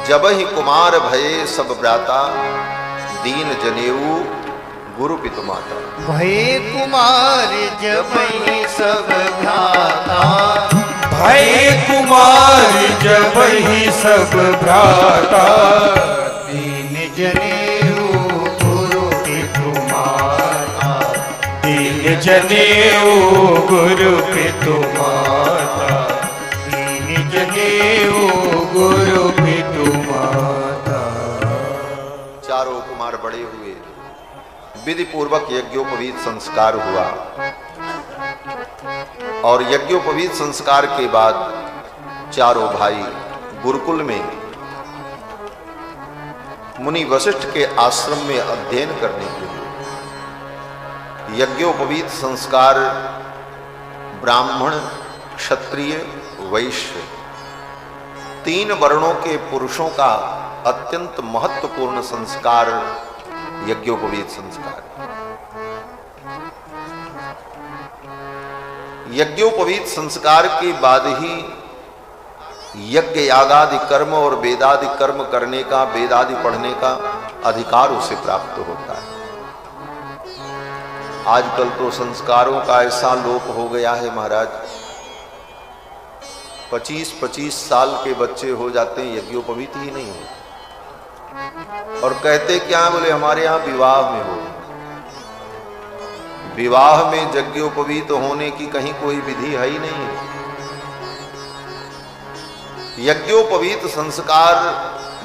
जब ही कुमार भये सब भ्राता, दीन जनेऊ गुरु पितु माता। भये कुमार जब ही सब भ्राता, भय कुमार जब ही सब भ्राता, दीन जनेऊ गुरु पितु माता। दीन जनेऊ गुरु पितु माता, दीन जनेऊ गुरु पितु माता। चारों कुमार बड़े हुए, विधि पूर्वक यज्ञोपवीत संस्कार हुआ और यज्ञोपवीत संस्कार के बाद चारों भाई गुरुकुल में मुनि वशिष्ठ के आश्रम में अध्ययन करने के लिए। यज्ञोपवीत संस्कार ब्राह्मण, क्षत्रिय, वैश्य, 3 वर्णों के पुरुषों का अत्यंत महत्वपूर्ण संस्कार यज्ञोपवीत संस्कार। यज्ञोपवीत संस्कार के बाद ही यज्ञ यागादि कर्म और वेदादि कर्म करने का, वेदादि पढ़ने का अधिकार उसे प्राप्त होता है। आजकल तो संस्कारों का ऐसा लोप हो गया है महाराज, 25-25 साल के बच्चे हो जाते हैं, यज्ञोपवीत ही नहीं हो। और कहते क्या? बोले, हमारे यहाँ विवाह में हो। विवाह में यज्ञोपवीत होने की कहीं कोई विधि है ही नहीं है। यज्ञोपवीत संस्कार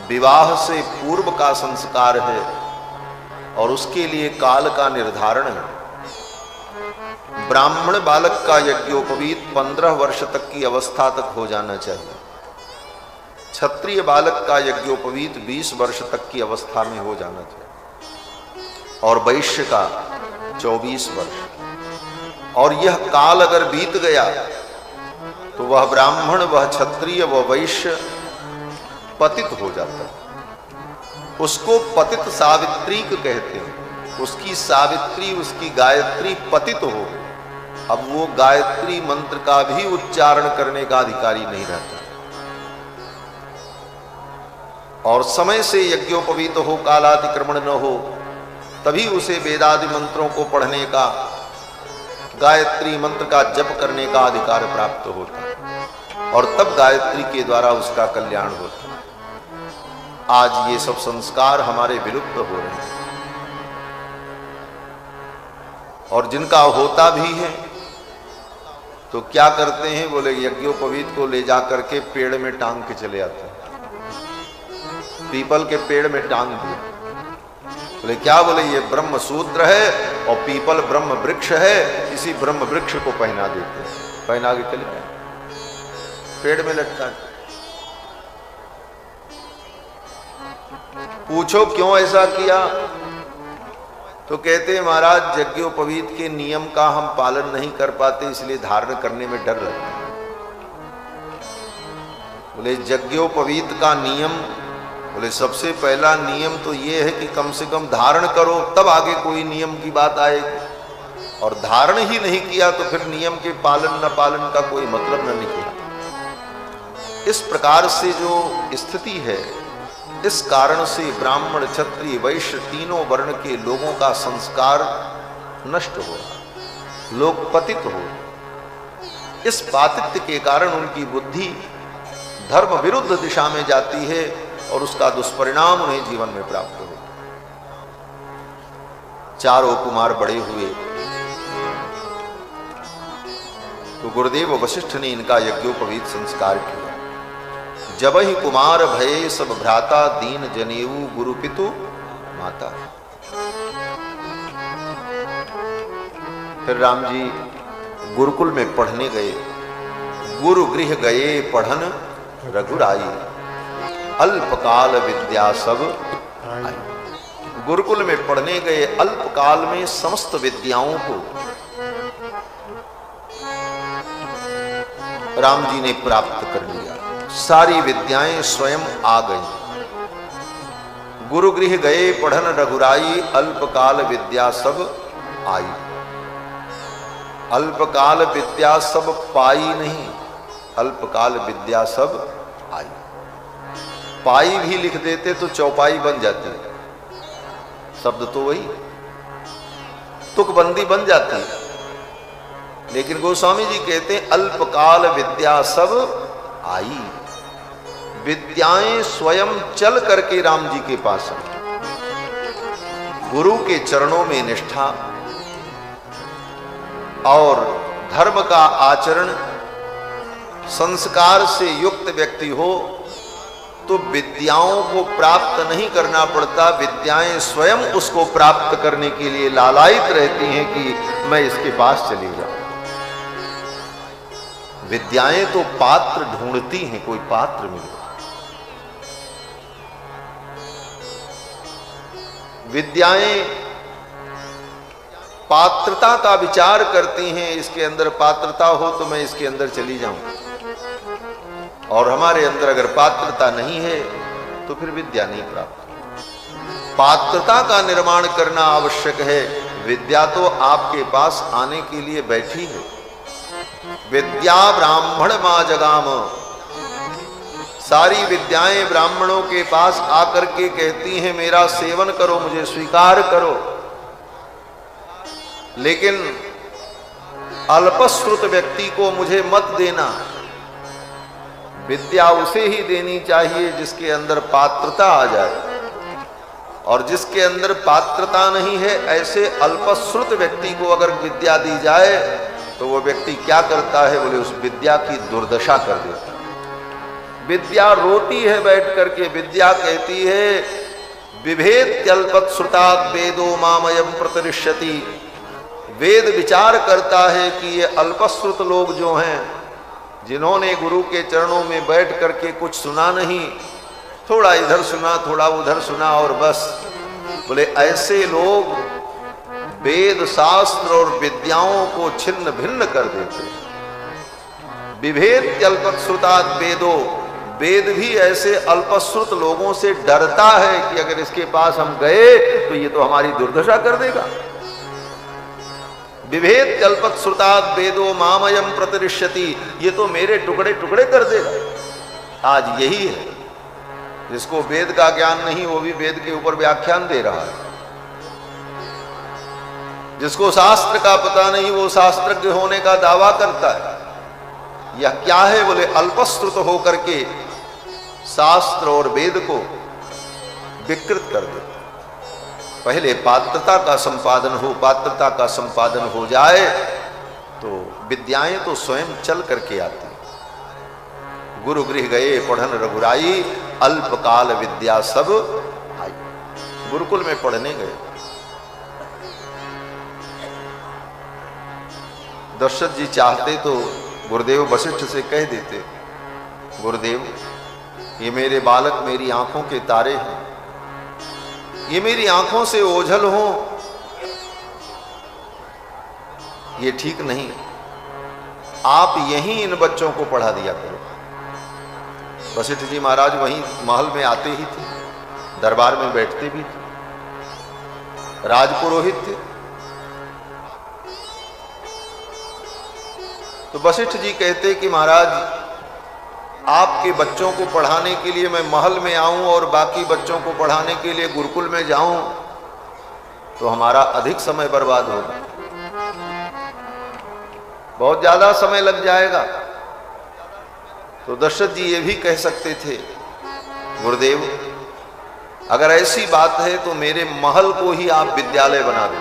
विवाह से पूर्व का संस्कार है और उसके लिए काल का निर्धारण है। ब्राह्मण बालक का यज्ञोपवीत 15 वर्ष तक की अवस्था तक हो जाना चाहिए। क्षत्रिय बालक का यज्ञोपवीत 20 वर्ष तक की अवस्था में हो जाना चाहिए और वैश्य का 24 वर्ष। और यह काल अगर बीत गया तो वह ब्राह्मण, वह क्षत्रिय, वह वैश्य पतित हो जाता है। उसको पतित सावित्रीक कहते हैं। उसकी सावित्री, उसकी गायत्री पतित हो, अब वो गायत्री मंत्र का भी उच्चारण करने का अधिकारी नहीं रहता। और समय से यज्ञोपवीत हो, कालातिक्रमण न हो, तभी उसे वेदादि मंत्रों को पढ़ने का, गायत्री मंत्र का जप करने का अधिकार प्राप्त होता है और तब गायत्री के द्वारा उसका कल्याण होता है। आज ये सब संस्कार हमारे विलुप्त हो रहे हैं और जिनका होता भी है तो क्या करते हैं? बोले, यज्ञोपवीत को ले जा करके पेड़ में टांग के चले आते हैं। पीपल के पेड़ में टांग दिया। बोले, क्या? बोले, ये ब्रह्म सूत्र है और पीपल ब्रह्म वृक्ष है, इसी ब्रह्म वृक्ष को पहना देते हैं। पहना के चले आए, पेड़ में लटका। पूछो क्यों ऐसा किया? तो कहते महाराज यज्ञोपवीत के नियम का हम पालन नहीं कर पाते, इसलिए धारण करने में डर लगता है। बोले यज्ञोपवीत का नियम, बोले सबसे पहला नियम तो ये है कि कम से कम धारण करो, तब आगे कोई नियम की बात आएगी। और धारण ही नहीं किया तो फिर नियम के पालन न पालन का कोई मतलब न निकला। इस प्रकार से जो स्थिति है, इस कारण से ब्राह्मण क्षत्रिय वैश्य तीनों वर्ण के लोगों का संस्कार नष्ट हो रहा, लोग पतित हो। इस पातित्य के कारण उनकी बुद्धि धर्म विरुद्ध दिशा में जाती है और उसका दुष्परिणाम उन्हें जीवन में प्राप्त हो। चारों कुमार बड़े हुए तो गुरुदेव वशिष्ठ ने इनका यज्ञोपवीत संस्कार किया। जब ही कुमार भये सब भ्राता, दीन जनेऊ गुरु पितु माता। फिर राम जी गुरुकुल में पढ़ने गए। गुरु गृह गए पढ़न रघुराई, अल्पकाल विद्या सब आई। गुरुकुल में पढ़ने गए, अल्पकाल में समस्त विद्याओं को राम जी ने प्राप्त कर लिया। सारी विद्याएं स्वयं आ गई। गुरु गृह गए पढ़न रघुराई, अल्पकाल विद्या सब आई। अल्पकाल विद्या सब पाई नहीं, अल्पकाल विद्या सब आई। पाई भी लिख देते तो चौपाई बन जाती, शब्द तो वही, तुकबंदी बन जाती। लेकिन गोस्वामी जी कहते हैं अल्पकाल विद्या सब आई। विद्याएं स्वयं चल करके राम जी के पास आई। गुरु के चरणों में निष्ठा और धर्म का आचरण, संस्कार से युक्त व्यक्ति हो तो विद्याओं को प्राप्त नहीं करना पड़ता। विद्याएं स्वयं उसको प्राप्त करने के लिए लालायित रहती हैं कि मैं इसके पास चली जाऊं। विद्याएं तो पात्र ढूंढती हैं, कोई पात्र मिले। विद्याएं पात्रता का विचार करती हैं, इसके अंदर पात्रता हो तो मैं इसके अंदर चली जाऊं। और हमारे अंदर अगर पात्रता नहीं है तो फिर विद्या नहीं प्राप्त। पात्रता का निर्माण करना आवश्यक है। विद्या तो आपके पास आने के लिए बैठी है। विद्या ब्राह्मण मां जगाम, सारी विद्याएं ब्राह्मणों के पास आकर के कहती हैं मेरा सेवन करो, मुझे स्वीकार करो। लेकिन अल्पश्रुत व्यक्ति को मुझे मत देना। विद्या उसे ही देनी चाहिए जिसके अंदर पात्रता आ जाए, और जिसके अंदर पात्रता नहीं है ऐसे अल्पश्रुत व्यक्ति को अगर विद्या दी जाए तो वो व्यक्ति क्या करता है? बोले उस विद्या की दुर्दशा कर देता है। विद्या रोती है बैठ करके। विद्या कहती है बिभेत्यल्पश्रुतात् वेदो मामयम प्रतिष्ठति। वेद विचार करता है कि ये अल्पश्रुत लोग जो हैं, जिन्होंने गुरु के चरणों में बैठ करके कुछ सुना नहीं, थोड़ा इधर सुना थोड़ा उधर सुना और बस, बोले ऐसे लोग वेद शास्त्र और विद्याओं को छिन्न भिन्न कर देते। बिभेत्यल्पश्रुतात् वेदो, वेद भी ऐसे अल्पश्रुत लोगों से डरता है कि अगर इसके पास हम गए तो ये तो हमारी दुर्दशा कर देगा। बिभेत्यल्पश्रुतात् वेदो मामयम प्रतिष्ठति, ये तो मेरे टुकड़े टुकड़े कर देगा। आज यही है, जिसको वेद का ज्ञान नहीं वो भी वेद के ऊपर व्याख्यान दे रहा है। जिसको शास्त्र का पता नहीं वो शास्त्रज्ञ होने का दावा करता है। यह क्या है? बोले अल्पश्रुत होकर के शास्त्र और वेद को विकृत कर दे। पहले पात्रता का संपादन हो, पात्रता का संपादन हो जाए तो विद्याएं तो स्वयं चल करके आती। गुरु गृह गए पढ़न रघुराई, अल्पकाल विद्या सब आई। गुरुकुल में पढ़ने गए। दशरथ जी चाहते तो गुरुदेव वशिष्ठ से कह देते, गुरुदेव ये मेरे बालक मेरी आंखों के तारे हैं, ये मेरी आंखों से ओझल हो, ये ठीक नहीं। आप यहीं इन बच्चों को पढ़ा दिया करो। वशिष्ठ जी महाराज वहीं महल में आते ही थे, दरबार में बैठते भी थे, राजपुरोहित थे। तो वशिष्ठ जी कहते कि महाराज आपके बच्चों को पढ़ाने के लिए मैं महल में आऊं और बाकी बच्चों को पढ़ाने के लिए गुरुकुल में जाऊं तो हमारा अधिक समय बर्बाद होगा, बहुत ज्यादा समय लग जाएगा। तो दशरथ जी ये भी कह सकते थे, गुरुदेव अगर ऐसी बात है तो मेरे महल को ही आप विद्यालय बना दो,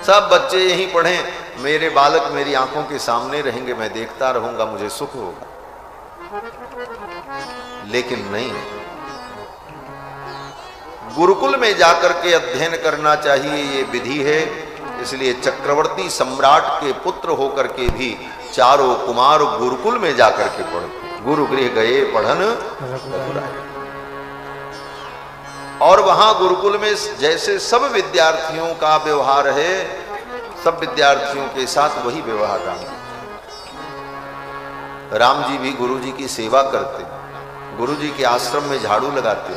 सब बच्चे यहीं पढ़ें, मेरे बालक मेरी आंखों के सामने रहेंगे, मैं देखता रहूंगा, मुझे सुख होगा। लेकिन नहीं, गुरुकुल में जाकर के अध्ययन करना चाहिए, ये विधि है। इसलिए चक्रवर्ती सम्राट के पुत्र होकर के भी चारों कुमार गुरुकुल में जाकर के पढ़े। गुरु गृह गए पढ़न रघुराय। और वहां गुरुकुल में जैसे सब विद्यार्थियों का व्यवहार है, सब विद्यार्थियों के साथ वही व्यवहार राम जी भी गुरु जी की सेवा करते, गुरु जी के आश्रम में झाड़ू लगाते,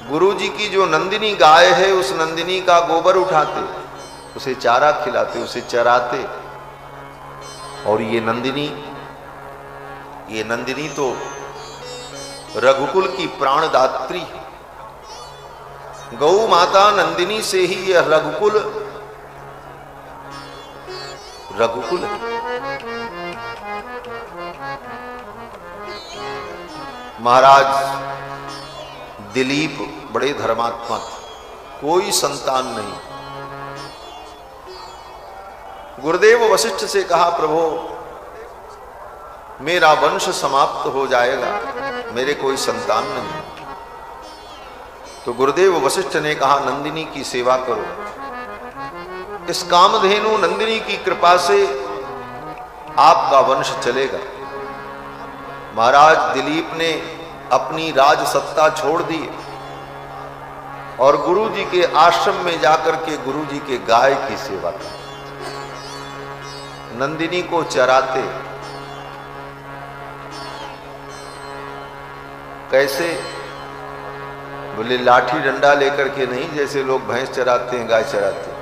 गुरु जी की जो नंदिनी गाय है उस नंदिनी का गोबर उठाते, उसे चारा खिलाते, उसे चराते। और ये नंदिनी तो रघुकुल की प्राणदात्री है। गौ माता नंदिनी से ही यह रघुकुल है। महाराज दिलीप बड़े धर्मात्मा थे, कोई संतान नहीं। गुरुदेव वशिष्ठ से कहा, प्रभु मेरा वंश समाप्त हो जाएगा, मेरे कोई संतान नहीं। तो गुरुदेव वशिष्ठ ने कहा, नंदिनी की सेवा करो, इस कामधेनु नंदिनी की कृपा से आपका वंश चलेगा। महाराज दिलीप ने अपनी राज सत्ता छोड़ दी और गुरु जी के आश्रम में जाकर के गुरु जी के गाय की सेवा की, नंदिनी को चराते। कैसे? बोले लाठी डंडा लेकर के नहीं, जैसे लोग भैंस चराते हैं, गाय चराते हैं।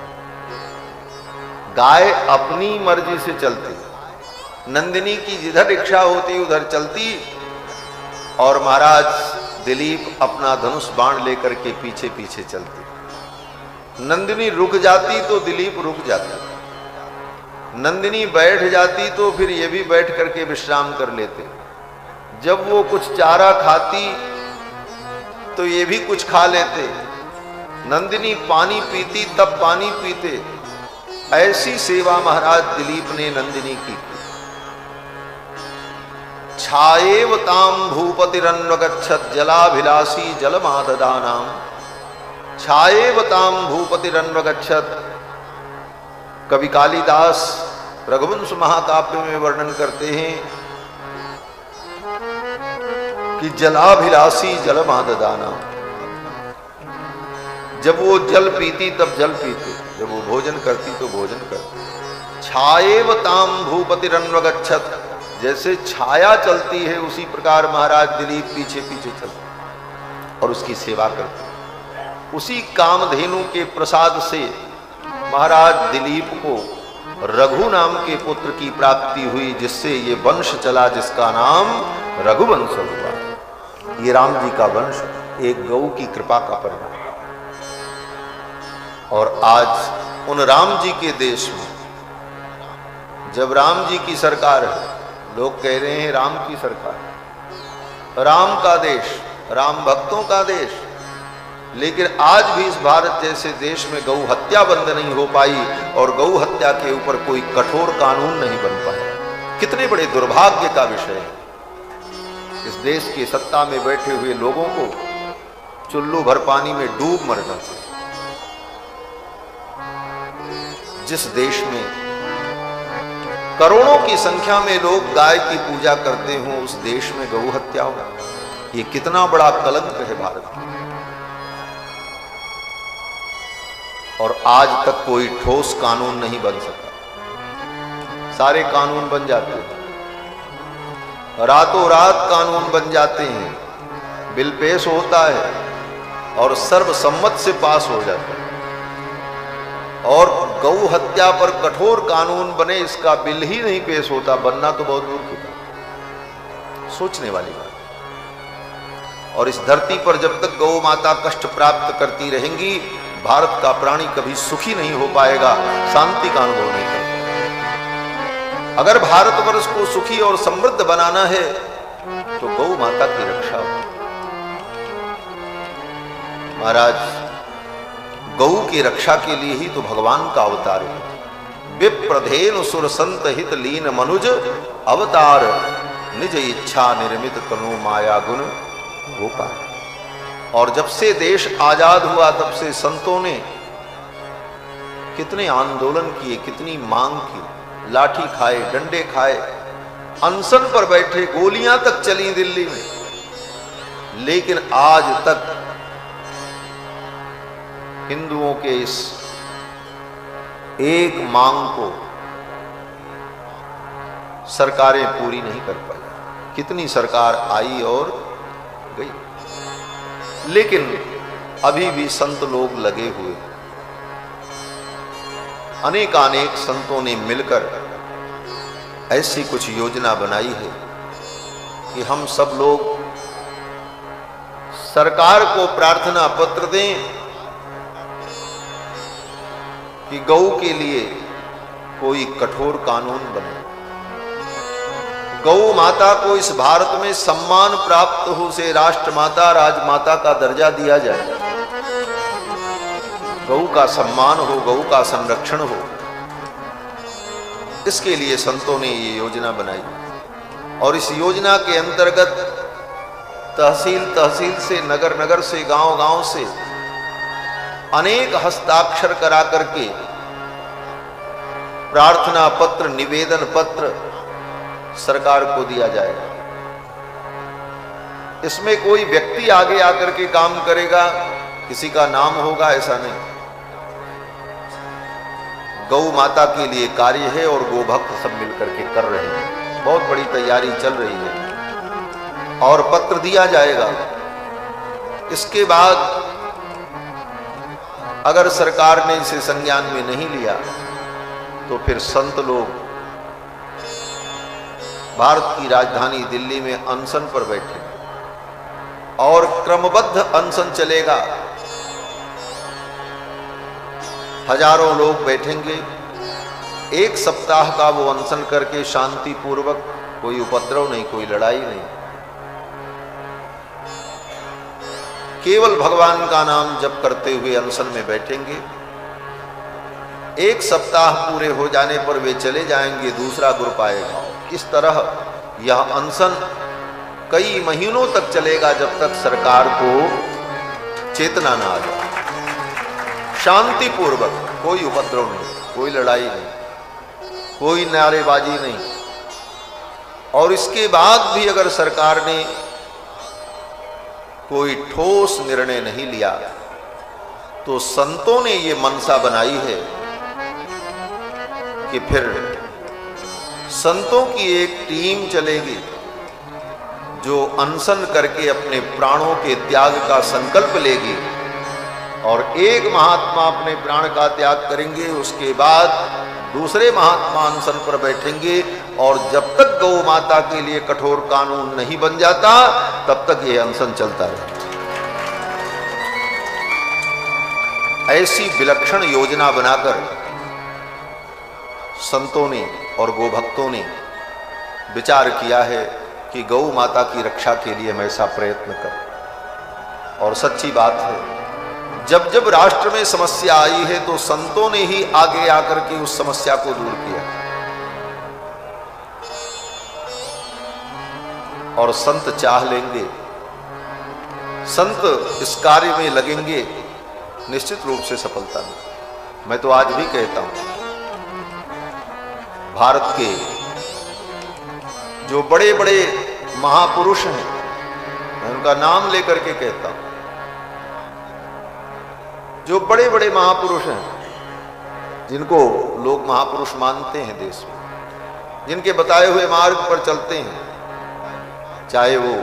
गाय अपनी मर्जी से चलती, नंदिनी की जिधर इच्छा होती उधर चलती। और महाराज दिलीप अपना धनुष बाण लेकर के पीछे पीछे चलते। नंदिनी रुक जाती तो दिलीप रुक जाता, नंदिनी बैठ जाती तो फिर ये भी बैठ करके विश्राम कर लेते। जब वो कुछ चारा खाती तो ये भी कुछ खा लेते। नंदिनी पानी पीती तब पानी पीते। ऐसी सेवा महाराज दिलीप ने नंदिनी की। छाएव ताम भूपतिरन्वगच्छत् जलाभिलाषी जलमाददानाम। छाएव ताम भूपतिरन्वगच्छत्। कवि कालिदास रघुवंश महाकाव्य में वर्णन करते हैं कि जलाभिलाषी जलमाददानाम। जब वो जल पीती तब जल पीते, जब वो भोजन करती तो भोजन करती। छाएव ताम भूपतिरन्वगच्छत्। जैसे छाया चलती है उसी प्रकार महाराज दिलीप पीछे पीछे चलते और उसकी सेवा करते। उसी कामधेनु के प्रसाद से महाराज दिलीप को रघु नाम के पुत्र की प्राप्ति हुई, जिससे ये वंश चला जिसका नाम रघुवंश हुआ। ये राम जी का वंश एक गौ की कृपा का परिणाम। और आज उन राम जी के देश में जब राम जी की सरकार है, लोग कह रहे हैं राम की सरकार, राम का देश, राम भक्तों का देश, लेकिन आज भी इस भारत जैसे देश में गौ हत्या बंद नहीं हो पाई और गौ हत्या के ऊपर कोई कठोर कानून नहीं बन पाया। कितने बड़े दुर्भाग्य का विषय है। इस देश की सत्ता में बैठे हुए लोगों को चुल्लू भर पानी में डूब मरना चाहिए। जिस देश में करोड़ों की संख्या में लोग गाय की पूजा करते हों, उस देश में गौ हत्या हो, ये कितना बड़ा कलंक है भारत में। और आज तक कोई ठोस कानून नहीं बन सका। सारे कानून बन जाते हैं, रातों रात कानून बन जाते हैं, बिल पेश होता है और सर्वसम्मत से पास हो जाता है। और गौ हत्या पर कठोर कानून बने, इसका बिल ही नहीं पेश होता, बनना तो बहुत दूर की बात, सोचने वाली बात। और इस धरती पर जब तक गौ माता कष्ट प्राप्त करती रहेंगी, भारत का प्राणी कभी सुखी नहीं हो पाएगा, शांति का अनुभव नहीं कर पाएगा। अगर भारतवर्ष को सुखी और समृद्ध बनाना है तो गौ माता की रक्षा हो। महाराज, गौ की रक्षा के लिए ही तो भगवान का अवतार है। विप्रधेनु सुर संत हित लीन मनुज अवतार, निज इच्छा निर्मित तनु माया गुण गोपाल। और जब से देश आजाद हुआ तब से संतों ने कितने आंदोलन किए, कितनी मांग की, लाठी खाए, डंडे खाए, अनशन पर बैठे, गोलियां तक चली दिल्ली में, लेकिन आज तक हिंदुओं के इस एक मांग को सरकारें पूरी नहीं कर पाई। कितनी सरकार आई और गई, लेकिन अभी भी संत लोग लगे हुए। अनेकानेक संतों ने मिलकर ऐसी कुछ योजना बनाई है कि हम सब लोग सरकार को प्रार्थना पत्र दें कि गौ के लिए कोई कठोर कानून बने, गौ माता को इस भारत में सम्मान प्राप्त हो, से राष्ट्रमाता, राजमाता का दर्जा दिया जाए, गौ का सम्मान हो, गौ का संरक्षण हो। इसके लिए संतों ने ये योजना बनाई और इस योजना के अंतर्गत तहसील तहसील से, नगर नगर से, गांव गांव से अनेक हस्ताक्षर करा करके प्रार्थना पत्र, निवेदन पत्र सरकार को दिया जाएगा। इसमें कोई व्यक्ति आगे आकर के काम करेगा, किसी का नाम होगा, ऐसा नहीं। गौ माता के लिए कार्य है और गो भक्त सब मिलकर के कर रहे हैं। बहुत बड़ी तैयारी चल रही है और पत्र दिया जाएगा। इसके बाद अगर सरकार ने इसे संज्ञान में नहीं लिया तो फिर संत लोग भारत की राजधानी दिल्ली में अनशन पर बैठे और क्रमबद्ध अनशन चलेगा। हजारों लोग बैठेंगे, एक सप्ताह का वो अनशन करके शांतिपूर्वक, कोई उपद्रव नहीं, कोई लड़ाई नहीं, केवल भगवान का नाम जप करते हुए अनशन में बैठेंगे। एक सप्ताह पूरे हो जाने पर वे चले जाएंगे, दूसरा ग्रुप आएगा। इस तरह यह अनशन कई महीनों तक चलेगा जब तक सरकार को चेतना ना आ जाए। शांतिपूर्वक, कोई उपद्रव नहीं, कोई लड़ाई नहीं, कोई नारेबाजी नहीं। और इसके बाद भी अगर सरकार ने कोई ठोस निर्णय नहीं लिया तो संतों ने ये मनसा बनाई है कि फिर संतों की एक टीम चलेगी जो अनशन करके अपने प्राणों के त्याग का संकल्प लेगी और एक महात्मा अपने प्राण का त्याग करेंगे, उसके बाद दूसरे महात्मा अनशन पर बैठेंगे और जब तक गौ माता के लिए कठोर कानून नहीं बन जाता तब तक ये अनशन चलता रहे। ऐसी विलक्षण योजना बनाकर संतों ने और गोभक्तों ने विचार किया है कि गौ माता की रक्षा के लिए हम ऐसा प्रयत्न करें। और सच्ची बात है, जब जब राष्ट्र में समस्या आई है तो संतों ने ही आगे आकर के उस समस्या को दूर किया और संत चाह लेंगे, संत इस कार्य में लगेंगे, निश्चित रूप से सफलता मिलेगी। मैं तो आज भी कहता हूं, भारत के जो बड़े बड़े महापुरुष हैं, मैं उनका नाम लेकर के कहता हूं, जो बड़े बड़े महापुरुष हैं, जिनको लोग महापुरुष मानते हैं देश में, जिनके बताए हुए मार्ग पर चलते हैं, चाहे वो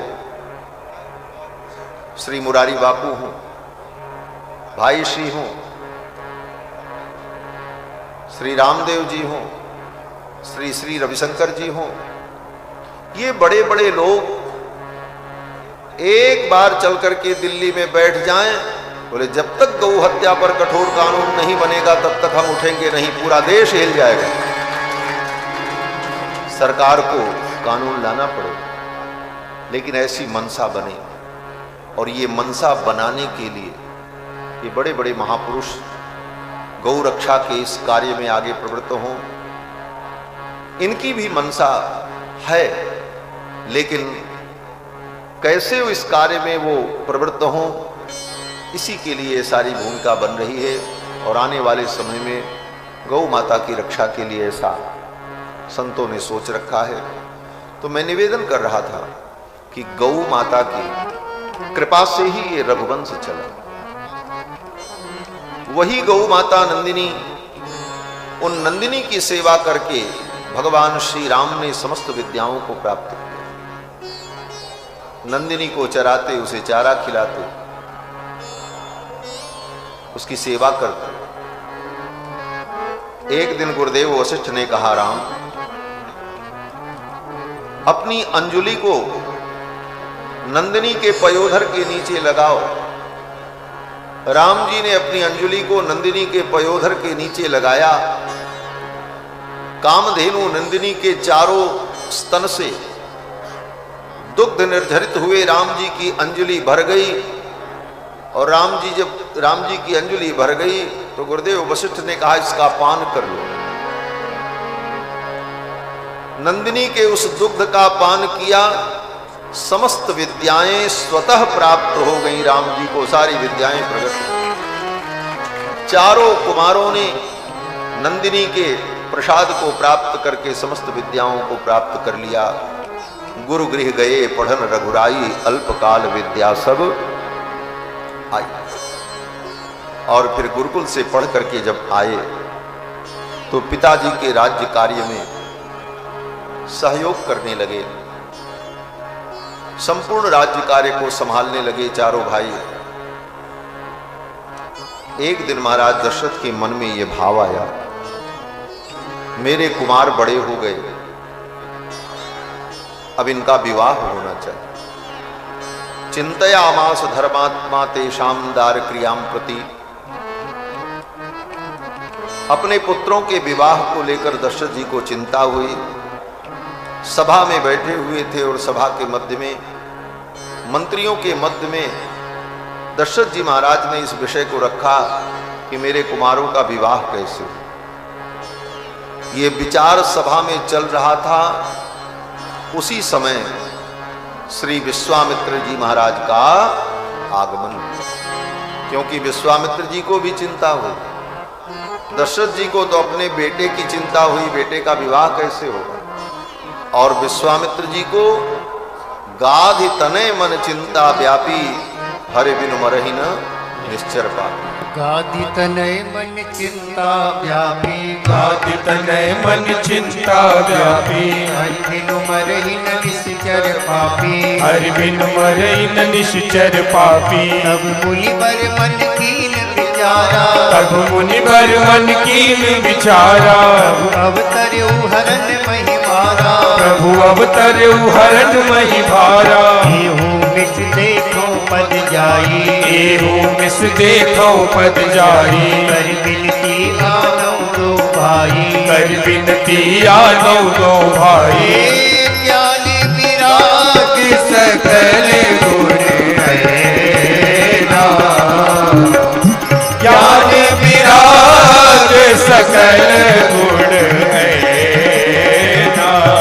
श्री मुरारी बापू हों, भाई श्री हों, श्री रामदेव जी हों, श्री श्री रविशंकर जी हों, ये बड़े बड़े लोग एक बार चल करके दिल्ली में बैठ जाएं, बोले जब तक गौ हत्या पर कठोर कानून नहीं बनेगा तब तक हम उठेंगे नहीं, पूरा देश हिल जाएगा। सरकार को कानून लाना पड़ेगा, लेकिन ऐसी मनसा बने, और ये मनसा बनाने के लिए ये बड़े बड़े महापुरुष गौ रक्षा के इस कार्य में आगे प्रवृत्त हों। इनकी भी मनसा है, लेकिन कैसे इस कार्य में वो प्रवृत्त हों, इसी के लिए सारी भूमिका बन रही है। और आने वाले समय में गौ माता की रक्षा के लिए ऐसा संतों ने सोच रखा है। तो मैं निवेदन कर रहा था कि गौ माता की कृपा से ही ये रघुवंश चला। वही गौ माता नंदिनी, उन नंदिनी की सेवा करके भगवान श्री राम ने समस्त विद्याओं को प्राप्त किया। नंदिनी को चराते, उसे चारा खिलाते, उसकी सेवा करते। एक दिन गुरुदेव वशिष्ठ ने कहा, राम अपनी अंजुलि को नंदिनी के पयोधर के नीचे लगाओ। राम जी ने अपनी अंजुलि को नंदिनी के पयोधर के नीचे लगाया। कामधेनु नंदिनी के चारों स्तन से दुग्ध निर्झरित हुए राम जी की अंजुलि भर गई। और जब राम जी की अंजुलि भर गई तो गुरुदेव वशिष्ठ ने कहा, इसका पान कर लो। नंदिनी के उस दुग्ध का पान किया, समस्त विद्याएं स्वतः प्राप्त हो गई राम जी को, सारी विद्याएं प्रकट हो गई। चारों कुमारों ने नंदिनी के प्रसाद को प्राप्त करके समस्त विद्याओं को प्राप्त कर लिया। गुरु गृह गए पढ़न रघुराई, अल्पकाल विद्या सब आई। और फिर गुरुकुल से पढ़ करके जब आए तो पिताजी के राज्य कार्य में सहयोग करने लगे, संपूर्ण राज्य कार्य को संभालने लगे चारों भाई। एक दिन महाराज दशरथ के मन में यह भाव आया, मेरे कुमार बड़े हो गए, अब इनका विवाह होना चाहिए। चिंतयामास धर्मात्मा तेषां दार क्रियां प्रति। अपने पुत्रों के विवाह को लेकर दशरथ जी को चिंता हुई। सभा में बैठे हुए थे और सभा के मध्य में, मंत्रियों के मध्य में दशरथ जी महाराज ने इस विषय को रखा कि मेरे कुमारों का विवाह कैसे। ये विचार सभा में चल रहा था। उसी समय श्री विश्वामित्र जी महाराज का आगमन, क्योंकि विश्वामित्र जी को भी चिंता हुई। दशरथ जी को तो अपने बेटे की चिंता हुई, बेटे का विवाह कैसे होगा, और विश्वामित्र जी को गाधि तनय मन चिंता व्यापी, हरि बिनु मरहि न निश्चर पापी। गाधि तनय मन चिंता व्यापी, गाधि तनय मन चिंता व्यापी, हरि बिनु मरहि न निश्चर पापी। हरि बिनु मरहि न निश्चर पापी। तब मुनि बर मन कीन विचारा, तब मुनि बर मन कीन विचारा। अवतरु हरन महि भारा, प्रभु अवतरु हरन महि भारा। एहू मिस देखो पद जाई, एहू मिस देखो पद जाई। कर बिनती आनौ दो भाई, कर बिनती आनौ दो भाई। ज्ञान विराग सकल गुण है नाम, ज्ञान विराग सकल गुण है नाम।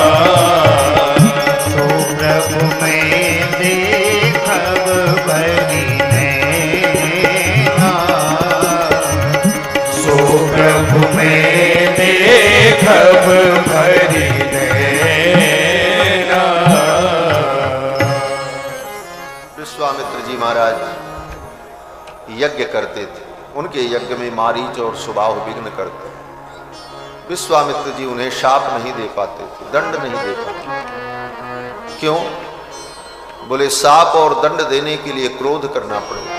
तो प्रभु में देखब बनी नैना, सो प्रभु में देखब भरी नैना। विश्वामित्र जी महाराज यज्ञ करते थे। उनके यज्ञ में मारीच और सुबाहु विघ्न करते। विश्वामित्र जी उन्हें शाप नहीं दे पाते थे, दंड नहीं दे पाते। क्यों? बोले शाप और दंड देने के लिए क्रोध करना पड़ेगा।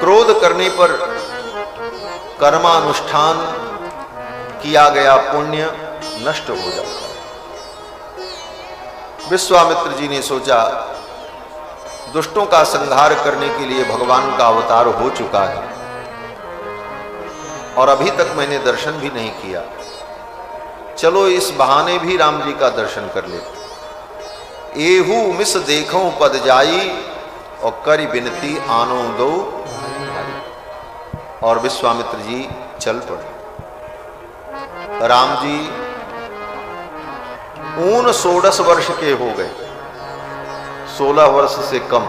क्रोध करने पर कर्मानुष्ठान किया गया पुण्य नष्ट हो जाता है। विश्वामित्र जी ने सोचा दुष्टों का संहार करने के लिए भगवान का अवतार हो चुका है और अभी तक मैंने दर्शन भी नहीं किया, चलो इस बहाने भी राम जी का दर्शन कर लेते। एहू मिस देखो पद जाई और करी बिनती आनो दो। और विश्वामित्र जी चल पड़े। राम जी 16 वर्ष के हो गए, 16 वर्ष से कम,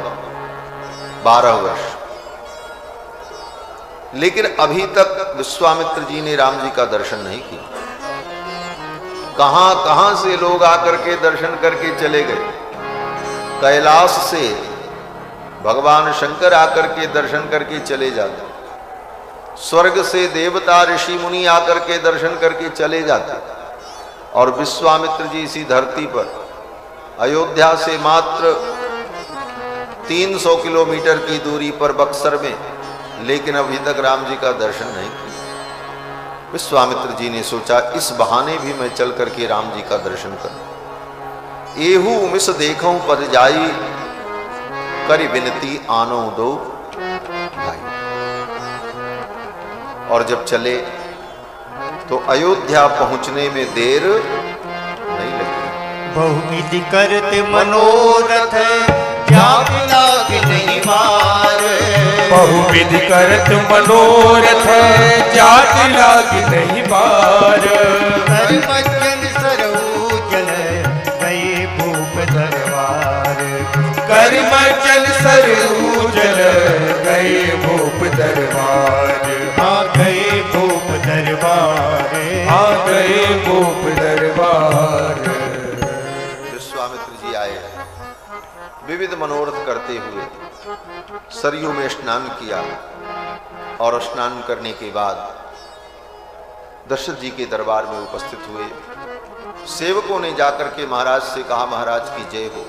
12 वर्ष, लेकिन अभी तक विश्वामित्र जी ने राम जी का दर्शन नहीं किया। कहां कहां से लोग आकर के दर्शन करके चले गए। कैलाश से भगवान शंकर आकर के दर्शन करके चले जाते, स्वर्ग से देवता ऋषि मुनि आकर के दर्शन करके चले जाते, और विश्वामित्र जी इसी धरती पर अयोध्या से मात्र 300 किलोमीटर की दूरी पर बक्सर में, लेकिन अभी तक राम जी का दर्शन नहीं किया। विश्वामित्र जी ने सोचा इस बहाने भी मैं चल करके राम जी का दर्शन करूं। एहू मिस देखूं पद जाई करी बिनती आनो दो भाई। और जब चले तो अयोध्या पहुंचने में देर नहीं लगी। बहुविधि करते मनोरथ जाप लाग नहीं मार। बहुविधि करत मनोरथ जात लाग नहीं बार। कर्मजन सरऊ जल गए भूप दरबार। कर्मजन सरऊ जल गए भूप दरबार। आ गए भूप दरबार। आ गए भूप दरबार। विश्वामित्र जी आए, विविध मनोरथ करते हुए सरयू में स्नान किया, और स्नान करने के बाद दशरथ जी के दरबार में उपस्थित हुए। सेवकों ने जाकर के महाराज से कहा, महाराज की जय हो,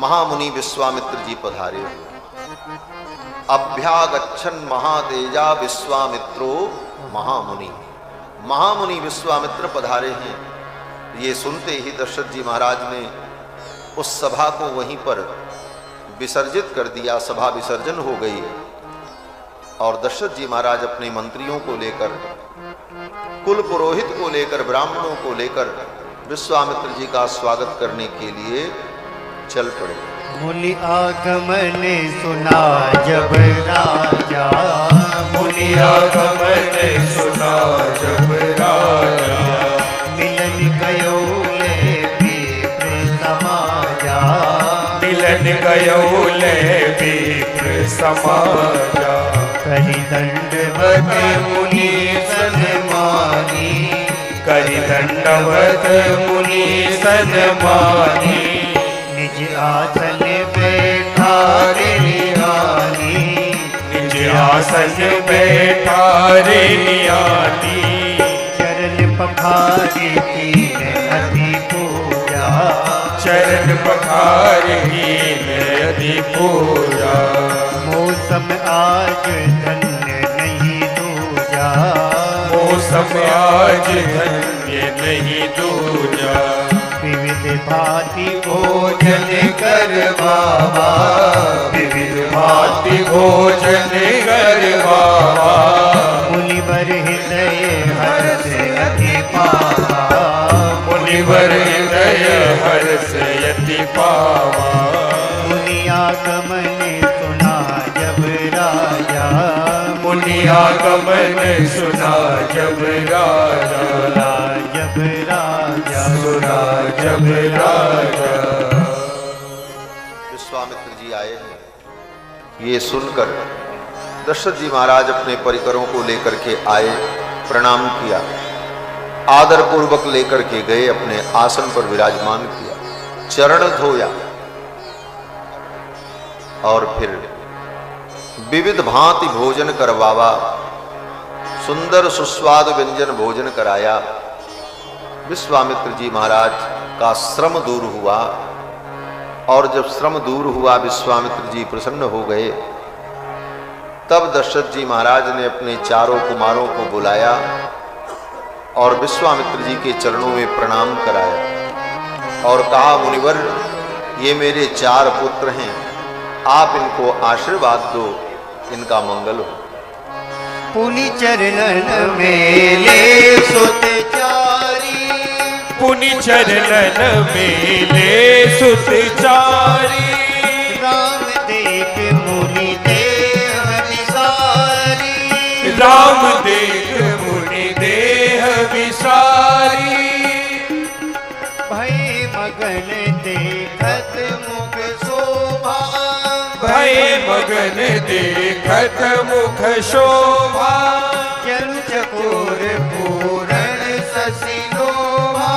महामुनि विश्वामित्र जी पधारे हुए। अभ्यागच्छन महातेजा विश्वामित्रो महामुनि। महामुनि विश्वामित्र पधारे हैं। ये सुनते ही दशरथ जी महाराज ने उस सभा को वहीं पर विसर्जित कर दिया। सभा विसर्जन हो गई, और दशरथ जी महाराज अपने मंत्रियों को लेकर, कुल पुरोहित को लेकर, ब्राह्मणों को लेकर विश्वामित्र जी का स्वागत करने के लिए चल पड़े। मुनि आगमन सुना जब राजा। मुनि आगमन सुना जब राजा। मिलन गयो ले विप्र समाजा। मिलन गयो ले विप्र समाजा। करि दंडवत मुनि सन्मानी। करि दंडवत मुनि सन्मानी। निज आसन बैठा रे निहानी। निज आसन बैठा रे निहानी। चरण पखारी कीन अति पूजा। चरण पखारी कीन अति पूजा। मौसम आज धन्य नहीं दूजा। मौसम आज धन्य नहीं दूजा। विविध भांति भोजन कर बाबा। विविध भांति भोजन कर बाबा। मुनिवर हृदय हर्ष अति पावा। मुनिवर हृदय हर्ष अति पावा। मुनि आगमन सुना जब राजा। मुनि आगमन सुना जब राजा। जब राजा सुना जब राजा। विश्वामित्र जी आए हैं। ये सुनकर दशरथ जी महाराज अपने परिकरों को लेकर के आए, प्रणाम किया, आदर पूर्वक लेकर के गए, अपने आसन पर विराजमान किया, चरण धोया, और फिर विविध भांति भोजन करवावा, सुंदर सुस्वाद व्यंजन भोजन कराया। विश्वामित्र जी महाराज का श्रम दूर हुआ, और जब श्रम दूर हुआ विश्वामित्र जी प्रसन्न हो गए। तब दशरथ जी महाराज ने अपने चारों कुमारों को बुलाया और विश्वामित्र जी के चरणों में प्रणाम कराया और कहा, मुनिवर, ये मेरे 4 पुत्र हैं, आप इनको आशीर्वाद दो, इनका मंगल हो। पुनि चरणन मेले सुत चारी, पुनि चरणन मेले सुत चारी। राम देख मुनि देह विसारी, राम देख मुनि देह विसारी। भय मगन देखत मुख शोभा, भय मगन देखत मुख शोभा। जनु चकोर पूरण शशि लोभा,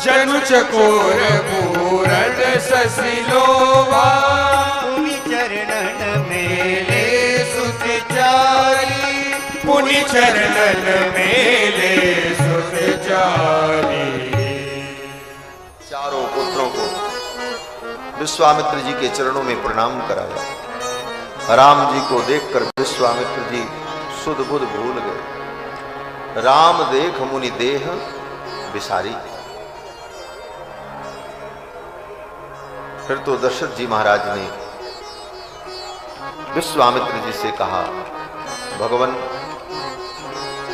जनु चकोर पूरण शशि लोभा। पुनि चरणन मेले सुत चारी, पुनि चरणन मेले सुत चारी। चारों पुत्रों को विश्वामित्र जी के चरणों में प्रणाम कराया। राम जी को देखकर विश्वामित्र जी सुध बुध भूल गए। राम देख मुनि देह विसारी। फिर तो दशरथ जी महाराज ने विश्वामित्र जी से कहा, भगवान,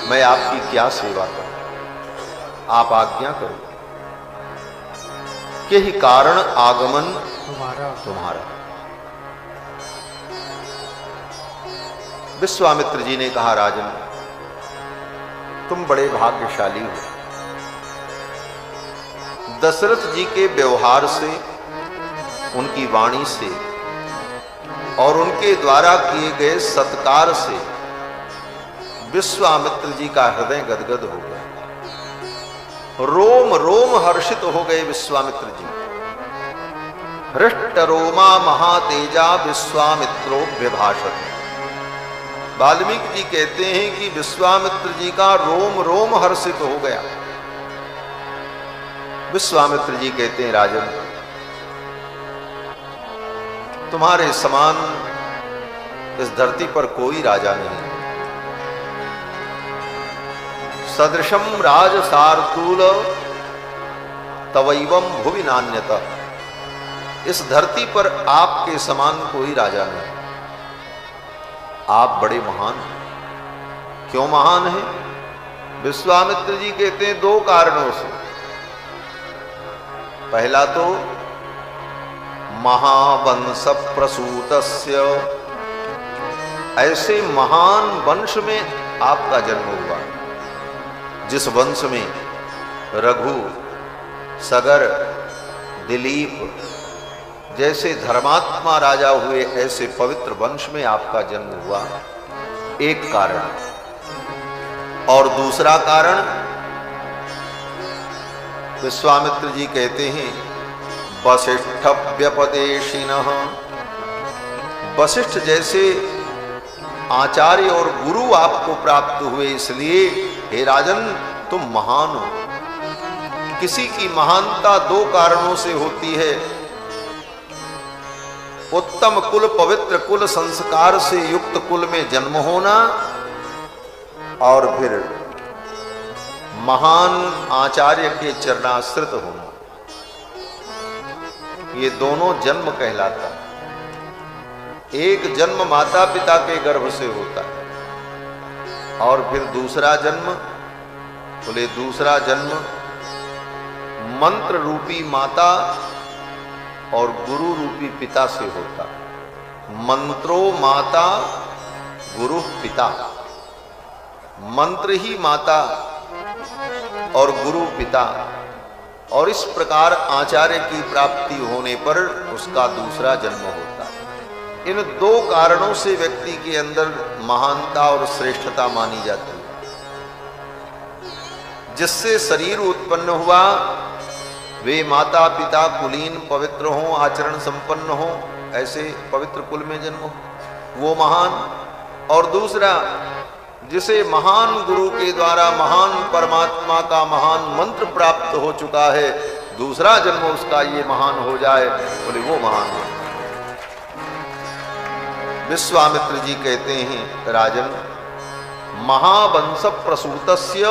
मैं आपकी क्या सेवा करूं, आप आज्ञा करो। यही कारण आगमन तुम्हारा। विश्वामित्र जी ने कहा, राजन, तुम बड़े भाग्यशाली हो। दशरथ जी के व्यवहार से, उनकी वाणी से और उनके द्वारा किए गए सत्कार से विश्वामित्र जी का हृदय गदगद हो गया। रोम रोम हर्षित हो गए विश्वामित्र जी। हृष्ट रोमा महातेजा विश्वामित्रो विभाषत। वाल्मीकि जी कहते हैं कि विश्वामित्र जी का रोम रोम हर्षित हो गया। विश्वामित्र जी कहते हैं, राजन, तुम्हारे समान इस धरती पर कोई राजा नहीं। सदृशम राज सार्तूल तवैवम भुवि नान्यत। इस धरती पर आपके समान कोई राजा नहीं। आप बड़े महान हैं। क्यों महान हैं? विश्वामित्र जी कहते हैं 2 कारणों से। पहला तो महावंश प्रसूतस्य, ऐसे महान वंश में आपका जन्म हुआ जिस वंश में रघु, सगर, दिलीप जैसे धर्मात्मा राजा हुए, ऐसे पवित्र वंश में आपका जन्म हुआ, एक कारण। और दूसरा कारण, विश्वामित्र जी कहते हैं, वसिष्ठ व्यपदेशिनः, वशिष्ठ जैसे आचार्य और गुरु आपको प्राप्त हुए, इसलिए हे राजन तुम महान हो। किसी की महानता 2 कारणों से होती है। उत्तम कुल, पवित्र कुल, संस्कार से युक्त कुल में जन्म होना, और फिर महान आचार्य के चरणाश्रित होना। ये दोनों जन्म कहलाता है। एक जन्म माता पिता के गर्भ से होता है, और फिर दूसरा जन्म, बोले दूसरा जन्म मंत्र रूपी माता और गुरु रूपी पिता से होता। मंत्रो माता गुरु पिता, मंत्र ही माता और गुरु पिता, और इस प्रकार आचार्य की प्राप्ति होने पर उसका दूसरा जन्म होता है। इन 2 कारणों से व्यक्ति के अंदर महानता और श्रेष्ठता मानी जाती है। जिससे शरीर उत्पन्न हुआ, वे माता पिता कुलीन पवित्र हों, आचरण संपन्न हों, ऐसे पवित्र कुल में जन्म हो। वो महान, और दूसरा जिसे महान गुरु के द्वारा महान परमात्मा का महान मंत्र प्राप्त हो चुका है, दूसरा जन्म उसका ये महान हो जाए, बोले वो महान हो। विश्वामित्र जी कहते हैं, राजन, महावंश प्रसूतस्य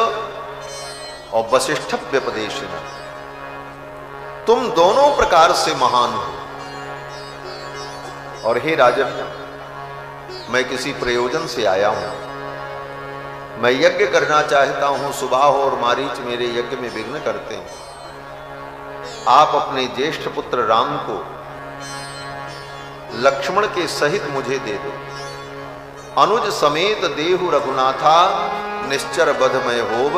और वशिष्ठ व्यपदेशिन, तुम दोनों प्रकार से महान हो। और हे राजन, मैं किसी प्रयोजन से आया हूं, मैं यज्ञ करना चाहता हूं। सुबाह और मारीच मेरे यज्ञ में विघ्न करते हैं। आप अपने ज्येष्ठ पुत्र राम को लक्ष्मण के सहित मुझे दे दो। अनुज समेत देहु रघुनाथा, निश्चर बधमय होब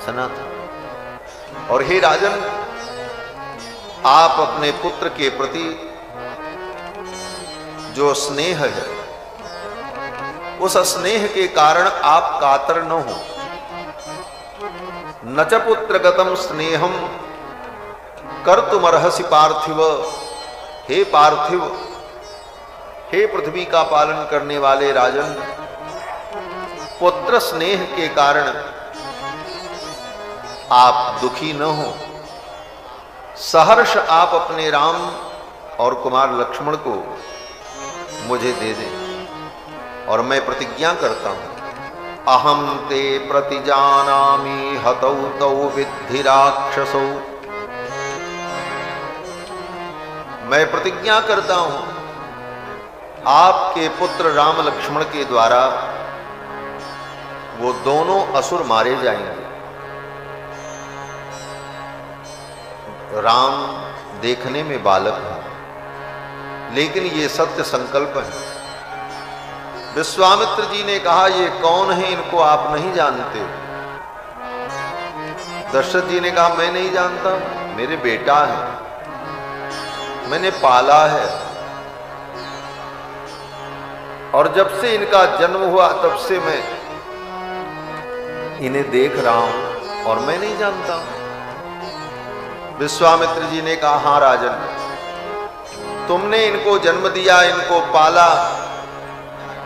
सनाथा। और हे राजन, आप अपने पुत्र के प्रति जो स्नेह है, उस स्नेह के कारण आप कातर न हो। न च पुत्रगतम स्नेहम कर्तुमर्हसि पार्थिव। हे पार्थिव, हे पृथ्वी का पालन करने वाले राजन, पुत्र स्नेह के कारण आप दुखी न हो। सहर्ष आप अपने राम और कुमार लक्ष्मण को मुझे दे दें। और मैं प्रतिज्ञा करता हूं, अहम ते प्रतिजानामि हतौ तौ विद्धि राक्षसौ। मैं प्रतिज्ञा करता हूं, आपके पुत्र राम लक्ष्मण के द्वारा वो दोनों असुर मारे जाएंगे। राम देखने में बालक है, लेकिन ये सत्य संकल्प है। विश्वामित्र जी ने कहा, ये कौन है, इनको आप नहीं जानते। दशरथ जी ने कहा, मैं नहीं जानता, मेरे बेटा है, मैंने पाला है, और जब से इनका जन्म हुआ तब से मैं इन्हें देख रहा हूं और मैं नहीं जानता। विश्वामित्र जी ने कहा, हां राजन, तुमने इनको जन्म दिया, इनको पाला,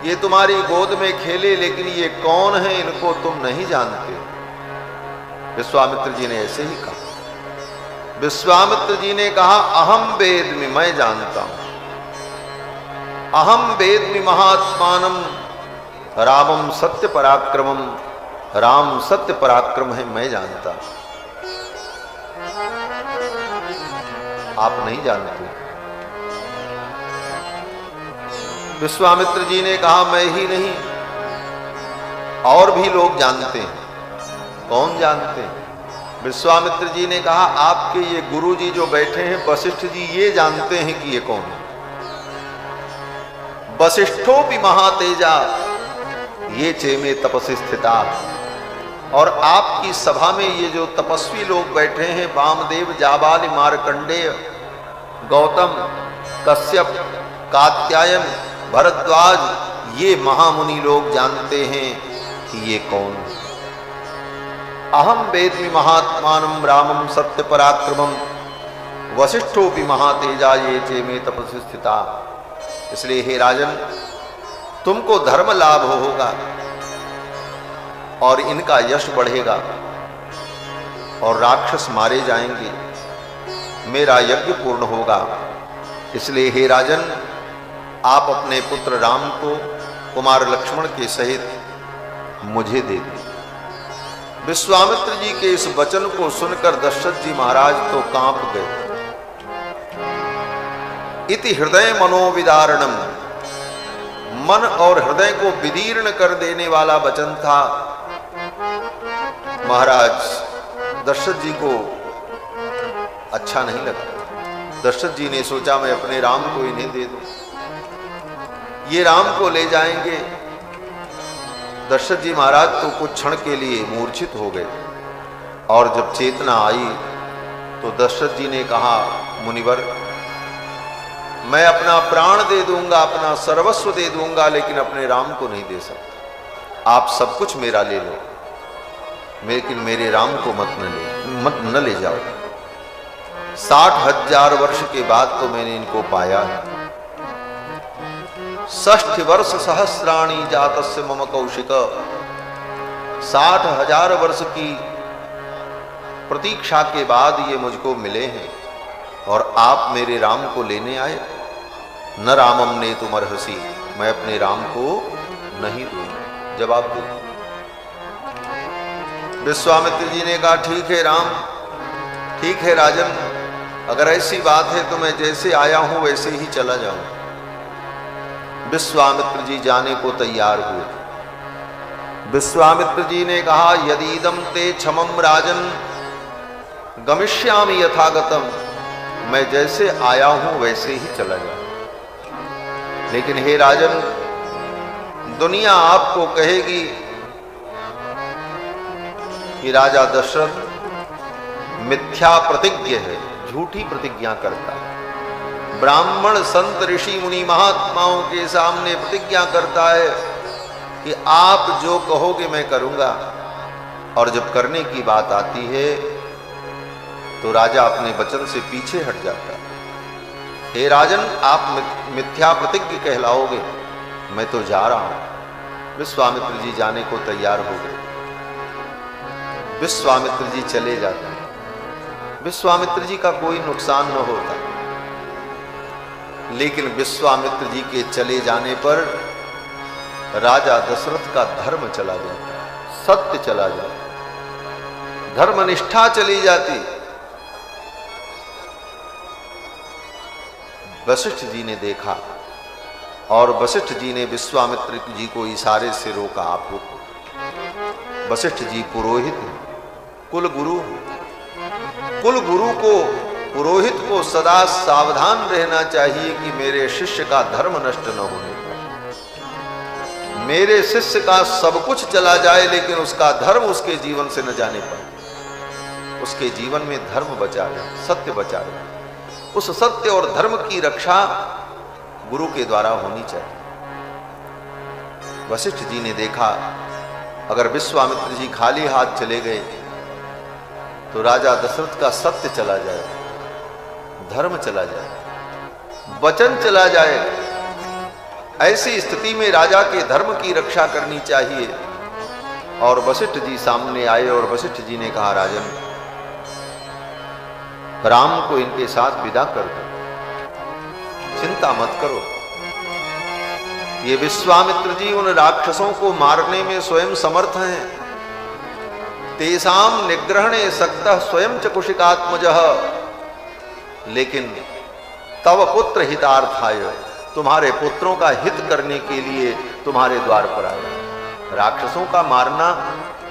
ये तुम्हारी गोद में खेले, लेकिन ये कौन है, इनको तुम नहीं जानते। विश्वामित्र जी ने ऐसे ही कहा। विश्वामित्र जी ने कहा, अहम वेद्मि, मैं जानता हूं। अहम वेद्मि महात्मानम रामम सत्य पराक्रमम। राम सत्य पराक्रम है, मैं जानता, आप नहीं जानते। विश्वामित्र जी ने कहा, मैं ही नहीं, और भी लोग जानते हैं। कौन जानते हैं? विश्वामित्र जी ने कहा, आपके ये गुरु जी जो बैठे हैं वशिष्ठ जी, ये जानते हैं कि ये कौन है। वशिष्ठो भी महातेजा, ये चेमे तपस्वी स्थिता। और आपकी सभा में ये जो तपस्वी लोग बैठे हैं, वामदेव, जाबाल, मार्कंडेय, गौतम, कश्यप, कात्यायन, भरद्वाज, ये महामुनि लोग जानते हैं कि ये कौन है। अहम वेद्मि महात्मानं रामं सत्य पराक्रमं, वशिष्ठो भी महातेजा, ये चेमे तपस्वी स्थिता। इसलिए हे राजन, तुमको धर्म लाभ होगा और इनका यश बढ़ेगा और राक्षस मारे जाएंगे, मेरा यज्ञ पूर्ण होगा। इसलिए हे राजन, आप अपने पुत्र राम को कुमार लक्ष्मण के सहित मुझे दे दें। विश्वामित्र जी के इस वचन को सुनकर दशरथ जी महाराज तो कांप गए। इति हृदय मनोविदारणम, मन और हृदय को विदीर्ण कर देने वाला वचन था। महाराज दशरथ जी को अच्छा नहीं लगा। दशरथ जी ने सोचा, मैं अपने राम को इन्हें दे दूं, ये राम को ले जाएंगे। दशरथ जी महाराज तो कुछ क्षण के लिए मूर्छित हो गए, और जब चेतना आई तो दशरथ जी ने कहा, मुनिवर, मैं अपना प्राण दे दूंगा, अपना सर्वस्व दे दूंगा, लेकिन अपने राम को नहीं दे सकता। आप सब कुछ मेरा ले लो, लेकिन मेरे राम को मत न ले जाओ। 60,000 वर्ष के बाद तो मैंने इनको पाया है। षष्ठ वर्ष सहस्राणी जातस्य मम कौशिक, 60,000 वर्ष की प्रतीक्षा के बाद ये मुझको मिले हैं और आप मेरे राम को लेने आए। न रामम ने तुम अर्हसी, मैं अपने राम को नहीं दूंगा। जवाब दो। विश्वामित्र जी ने कहा ठीक है राम, ठीक है राजन, अगर ऐसी बात है तो मैं जैसे आया हूं वैसे ही चला जाऊं। विश्वामित्र जी जाने को तैयार हुए। विश्वामित्र जी ने कहा यदीदम ते क्षमम राजन गमिष्यामि यथागतम, मैं जैसे आया हूं वैसे ही चला जाऊं। लेकिन हे राजन, दुनिया आपको कहेगी कि राजा दशरथ मिथ्या प्रतिज्ञ है, झूठी प्रतिज्ञा करता है। ब्राह्मण संत ऋषि मुनि महात्माओं के सामने प्रतिज्ञा करता है कि आप जो कहोगे मैं करूंगा, और जब करने की बात आती है तो राजा अपने वचन से पीछे हट जाता है। हे राजन, आप मिथ्या प्रतिज्ञ कहलाओगे, मैं तो जा रहा हूं। विश्वामित्र जी जाने को तैयार हो गए। विश्वामित्र जी चले जाते हैं। विश्वामित्र जी का कोई नुकसान न होता, लेकिन विश्वामित्र जी के चले जाने पर राजा दशरथ का धर्म चला जाता, सत्य चला जाता, धर्मनिष्ठा चली जाती। वशिष्ठ जी ने देखा और वशिष्ठ जी ने विश्वामित्र जी को इशारे से रोका। आप रुको। वशिष्ठ जी पुरोहित हैं, कुल गुरु हैं। कुल गुरु को, पुरोहित को सदा सावधान रहना चाहिए कि मेरे शिष्य का धर्म नष्ट न होने पाए। मेरे शिष्य का सब कुछ चला जाए लेकिन उसका धर्म उसके जीवन से न जाने पाए। उसके जीवन में धर्म बचा रहे, सत्य बचा रहे। उस सत्य और धर्म की रक्षा गुरु के द्वारा होनी चाहिए। वशिष्ठ जी ने देखा अगर विश्वामित्र जी खाली हाथ चले गए तो राजा दशरथ का सत्य चला जाए, धर्म चला जाए, वचन चला जाए। ऐसी स्थिति में राजा के धर्म की रक्षा करनी चाहिए। और वशिष्ठ जी सामने आए और वशिष्ठ जी ने कहा राजन, राम को इनके साथ विदा कर दो, चिंता मत करो। ये विश्वामित्र जी उन राक्षसों को मारने में स्वयं समर्थ हैं। तेसाम निग्रहणे सक्तः स्वयं च कुशिकात्मजः, लेकिन तव पुत्र हितार्थाय, तुम्हारे पुत्रों का हित करने के लिए तुम्हारे द्वार पर आया। राक्षसों का मारना,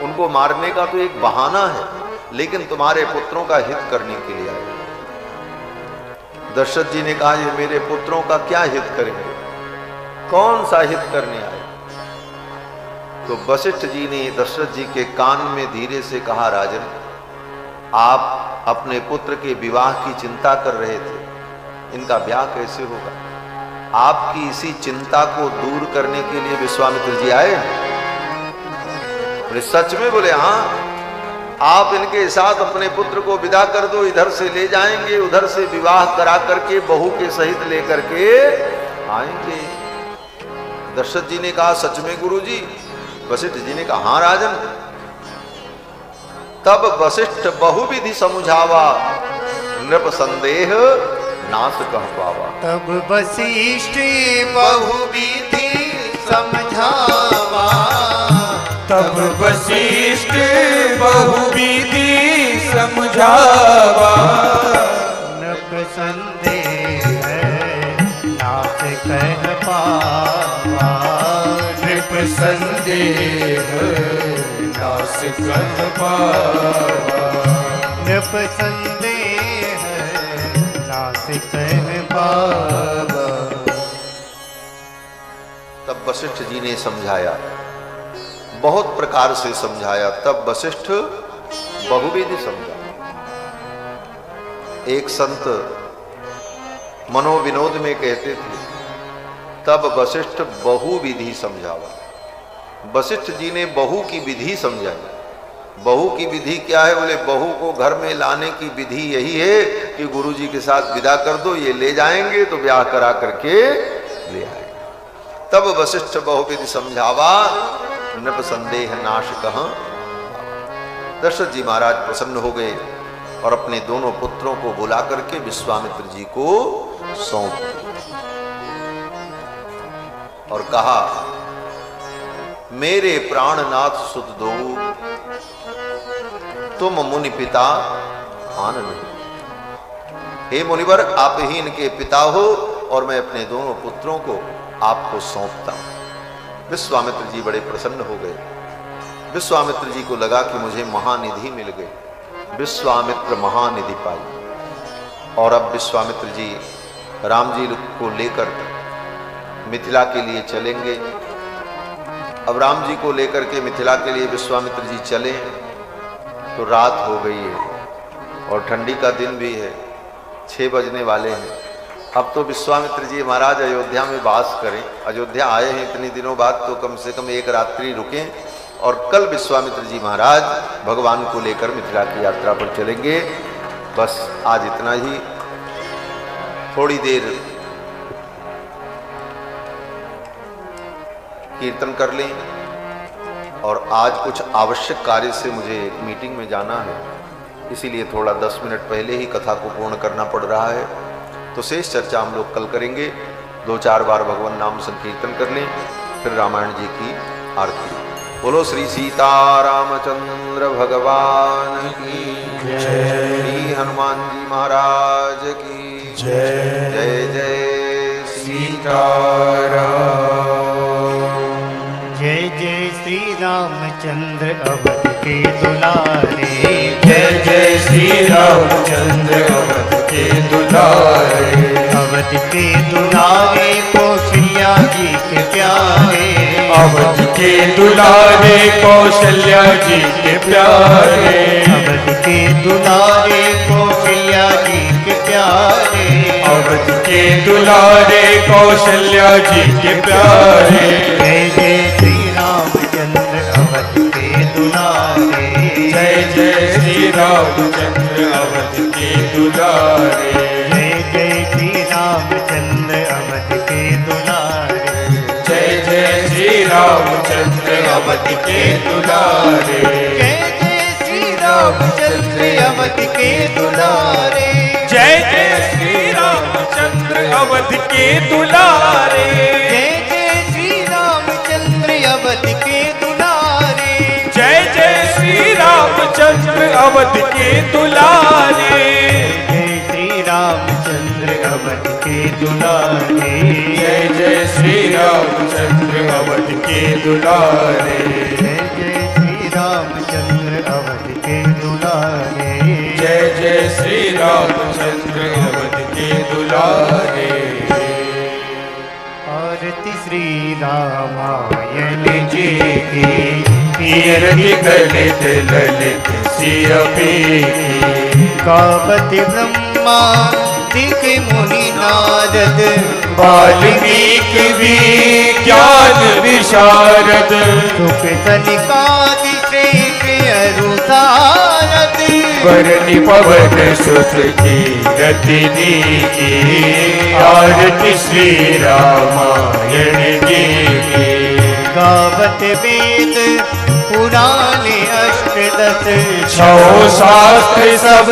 उनको मारने का तो एक बहाना है, लेकिन तुम्हारे पुत्रों का हित करने के लिए आए। दशरथ जी ने कहा ये मेरे पुत्रों का क्या हित करेंगे, कौन सा हित करने आए। तो वशिष्ठ जी ने दशरथ जी के कान में धीरे से कहा राजन, आप अपने पुत्र के विवाह की चिंता कर रहे थे, इनका ब्याह कैसे होगा। आपकी इसी चिंता को दूर करने के लिए विश्वामित्र जी आए। बोले सच में? बोले हाँ, आप इनके साथ अपने पुत्र को विदा कर दो, इधर से ले जाएंगे, उधर से विवाह करा करके बहू के सहित लेकर के आएंगे। दशरथ जी ने कहा सच में गुरुजी? वशिष्ठ जी ने कहा हाँ राजन। तब वशिष्ठ बहुविधि समझावा, नृप संदेह नाश कह पावा। तब वशिष्ठ बहुविधि समझावा, तब वशिष्ठ बहुविधि समझावा। नृप संदेह नाश कह पावा, नृप संदेह नाश कह पावा। नृप संदेह नाश कह पावा। तब वशिष्ठ जी ने समझाया, बहुत प्रकार से समझाया। तब वशिष्ठ बहुविधि समझा। एक संत मनोविनोद में कहते थे तब वशिष्ठ बहुविधि समझावा। वशिष्ठ जी ने बहू की विधि समझाई। बहू की विधि क्या है? बोले बहू को घर में लाने की विधि यही है कि गुरुजी के साथ विदा कर दो, ये ले जाएंगे तो ब्याह करा करके ले आएंगे। तब वशिष्ठ बहुविधि समझावा, नृप संदेह नाश कहाँ। दशरथ जी महाराज प्रसन्न हो गए और अपने दोनों पुत्रों को बुला करके विश्वामित्र जी को सौंप दिया और कहा, मेरे प्राणनाथ सुत दो, तुम मुनि पिता आन नहीं। हे मुनिवर, आप ही इनके पिता हो और मैं अपने दोनों पुत्रों को आपको सौंपता हूं। विश्वामित्र जी बड़े प्रसन्न हो गए। विश्वामित्र जी को लगा कि मुझे महानिधि मिल गई। विश्वामित्र महानिधि पाई और अब विश्वामित्र जी राम जी को लेकर मिथिला के लिए चलेंगे। अब राम जी को लेकर के मिथिला के लिए विश्वामित्र जी चले तो रात हो गई है और ठंडी का दिन भी है, 6 बजने वाले हैं। अब तो विश्वामित्र जी महाराज अयोध्या में वास करें। अयोध्या आए हैं इतने दिनों बाद, तो कम से कम एक रात्रि रुकें और कल विश्वामित्र जी महाराज भगवान को लेकर मिथिला की यात्रा पर चलेंगे। बस आज इतना ही। थोड़ी देर कीर्तन कर लें और आज कुछ आवश्यक कार्य से मुझे एक मीटिंग में जाना है, इसीलिए थोड़ा 10 मिनट पहले ही कथा को पूर्ण करना पड़ रहा है। तो शेष चर्चा हम लोग कल करेंगे। 2-4 बार भगवान नाम संकीर्तन कर लें, फिर रामायण जी की आरती। बोलो श्री सीता रामचंद्र भगवान की जय, श्री हनुमान जी महाराज की जय। जय जय सीताराम। जय जय श्री रामचंद्र अवध के दुलारे। जय जय श्री रामचंद्र अवध के दुलारे। अवध के दुलारे कौशल्या जी के प्यारे। अवध के दुलारे कौशल्या जी के प्यारे। अवध के दुलारे कौशल्या जी के प्यारे। अवध के दुलारे कौशल्या जी के प्यारे। जय जय श्री रामचंद्र अवध के दुलारे। जय जय श्री रामचंद्र अवध के दुलारे। जय जय श्री रामचंद्र अवध के दुलारे। जय जय श्री रामचंद्र अवध के दुलारे। जय जय श्री रामचंद्र अवध के दुलारे। जय जय श्री रामचंद्र अवध के दुलारे। जय जय श्री रामचंद्र अवध के दुलारे। जय जय श्री रामचंद्र अवध के दुलारे। जय श्री रामचंद्र अवध के दुलारे। जय जय श्री रामचंद्र अवध के दुलारे। जय जय श्री रामचंद्र अवध के दुलारे। जय जय श्री रामचंद्र अवध के दुलारे। आरती श्री रामायण जी की। कीर्ति ललित ललित सियपी। गावत ब्रह्मा दिख मुनि नारद। वाल्मीकि भी ज्ञान विशारद। सुख सनिकादि श्रेष्ठ अरुसारद। वरनि पवन सुत कीरतिनी की। आरती श्री रामायण जी की। गावत वेद पुराण अष्टदश। 6 शास्त्र सब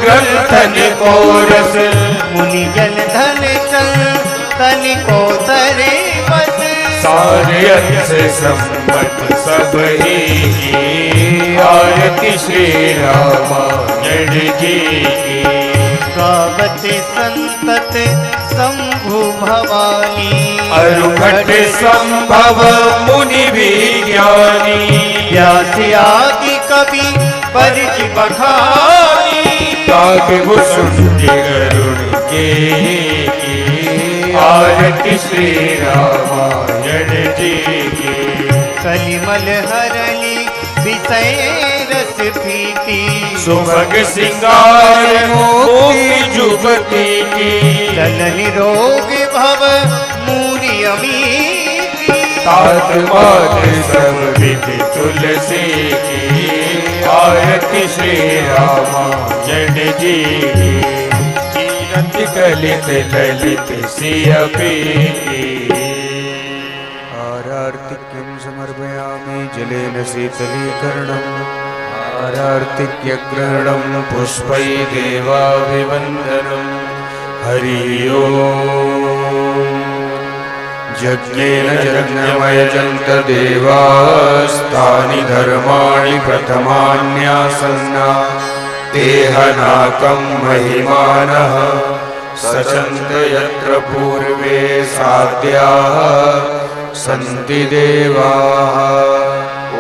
ग्रंथन को रस। मुनि जन धन तन को तरे बस। सारे अंश संपत सब ही। आरती श्री रामायण जी की। गावत संतत शंभु भवानी। अरुघट संभव मुनि विज्ञानी। व्यास आदि कवि परिच बखानी। ताक वसुंधि अरुण के। आरती श्री रामायण जी की। कलिमल हरणी विषय रस प्रीति। सुभग सिंगार मोहि जुगती की। जनन रोग भव मूरि अमीति। तात मान सब विधि तुलसी की। आरती श्री रामायण जी की। कीरति कलित ललित सियपी की। आरार्तिक्यं समर्पयामि जलेन शीतलीकरणम् आरार्तिक्यग्रहणं पुष्पै देवाभिवन्दनम् हरि ओम् यज्ञेन यज्ञमयजन्त देवास्तानि धर्माणि प्रथमान्यासन्ना तेहनाकं महिमानः सचन्त यत्र पूर्वे साध्याः सन्ति देवाः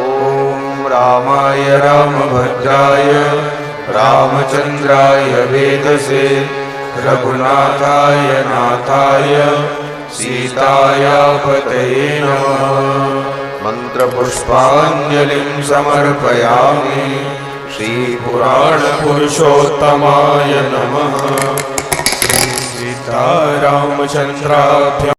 ॐ रामाय रामभद्राय रामचन्द्राय वेदसे रघुनाथाय नाथाय सीतायापतये नमः मन्त्रपुष्पाञ्जलिं समर्पयामि श्रीपुराणपुरुषोत्तमाय नमः श्री सीतारामचन्द्राभ्यां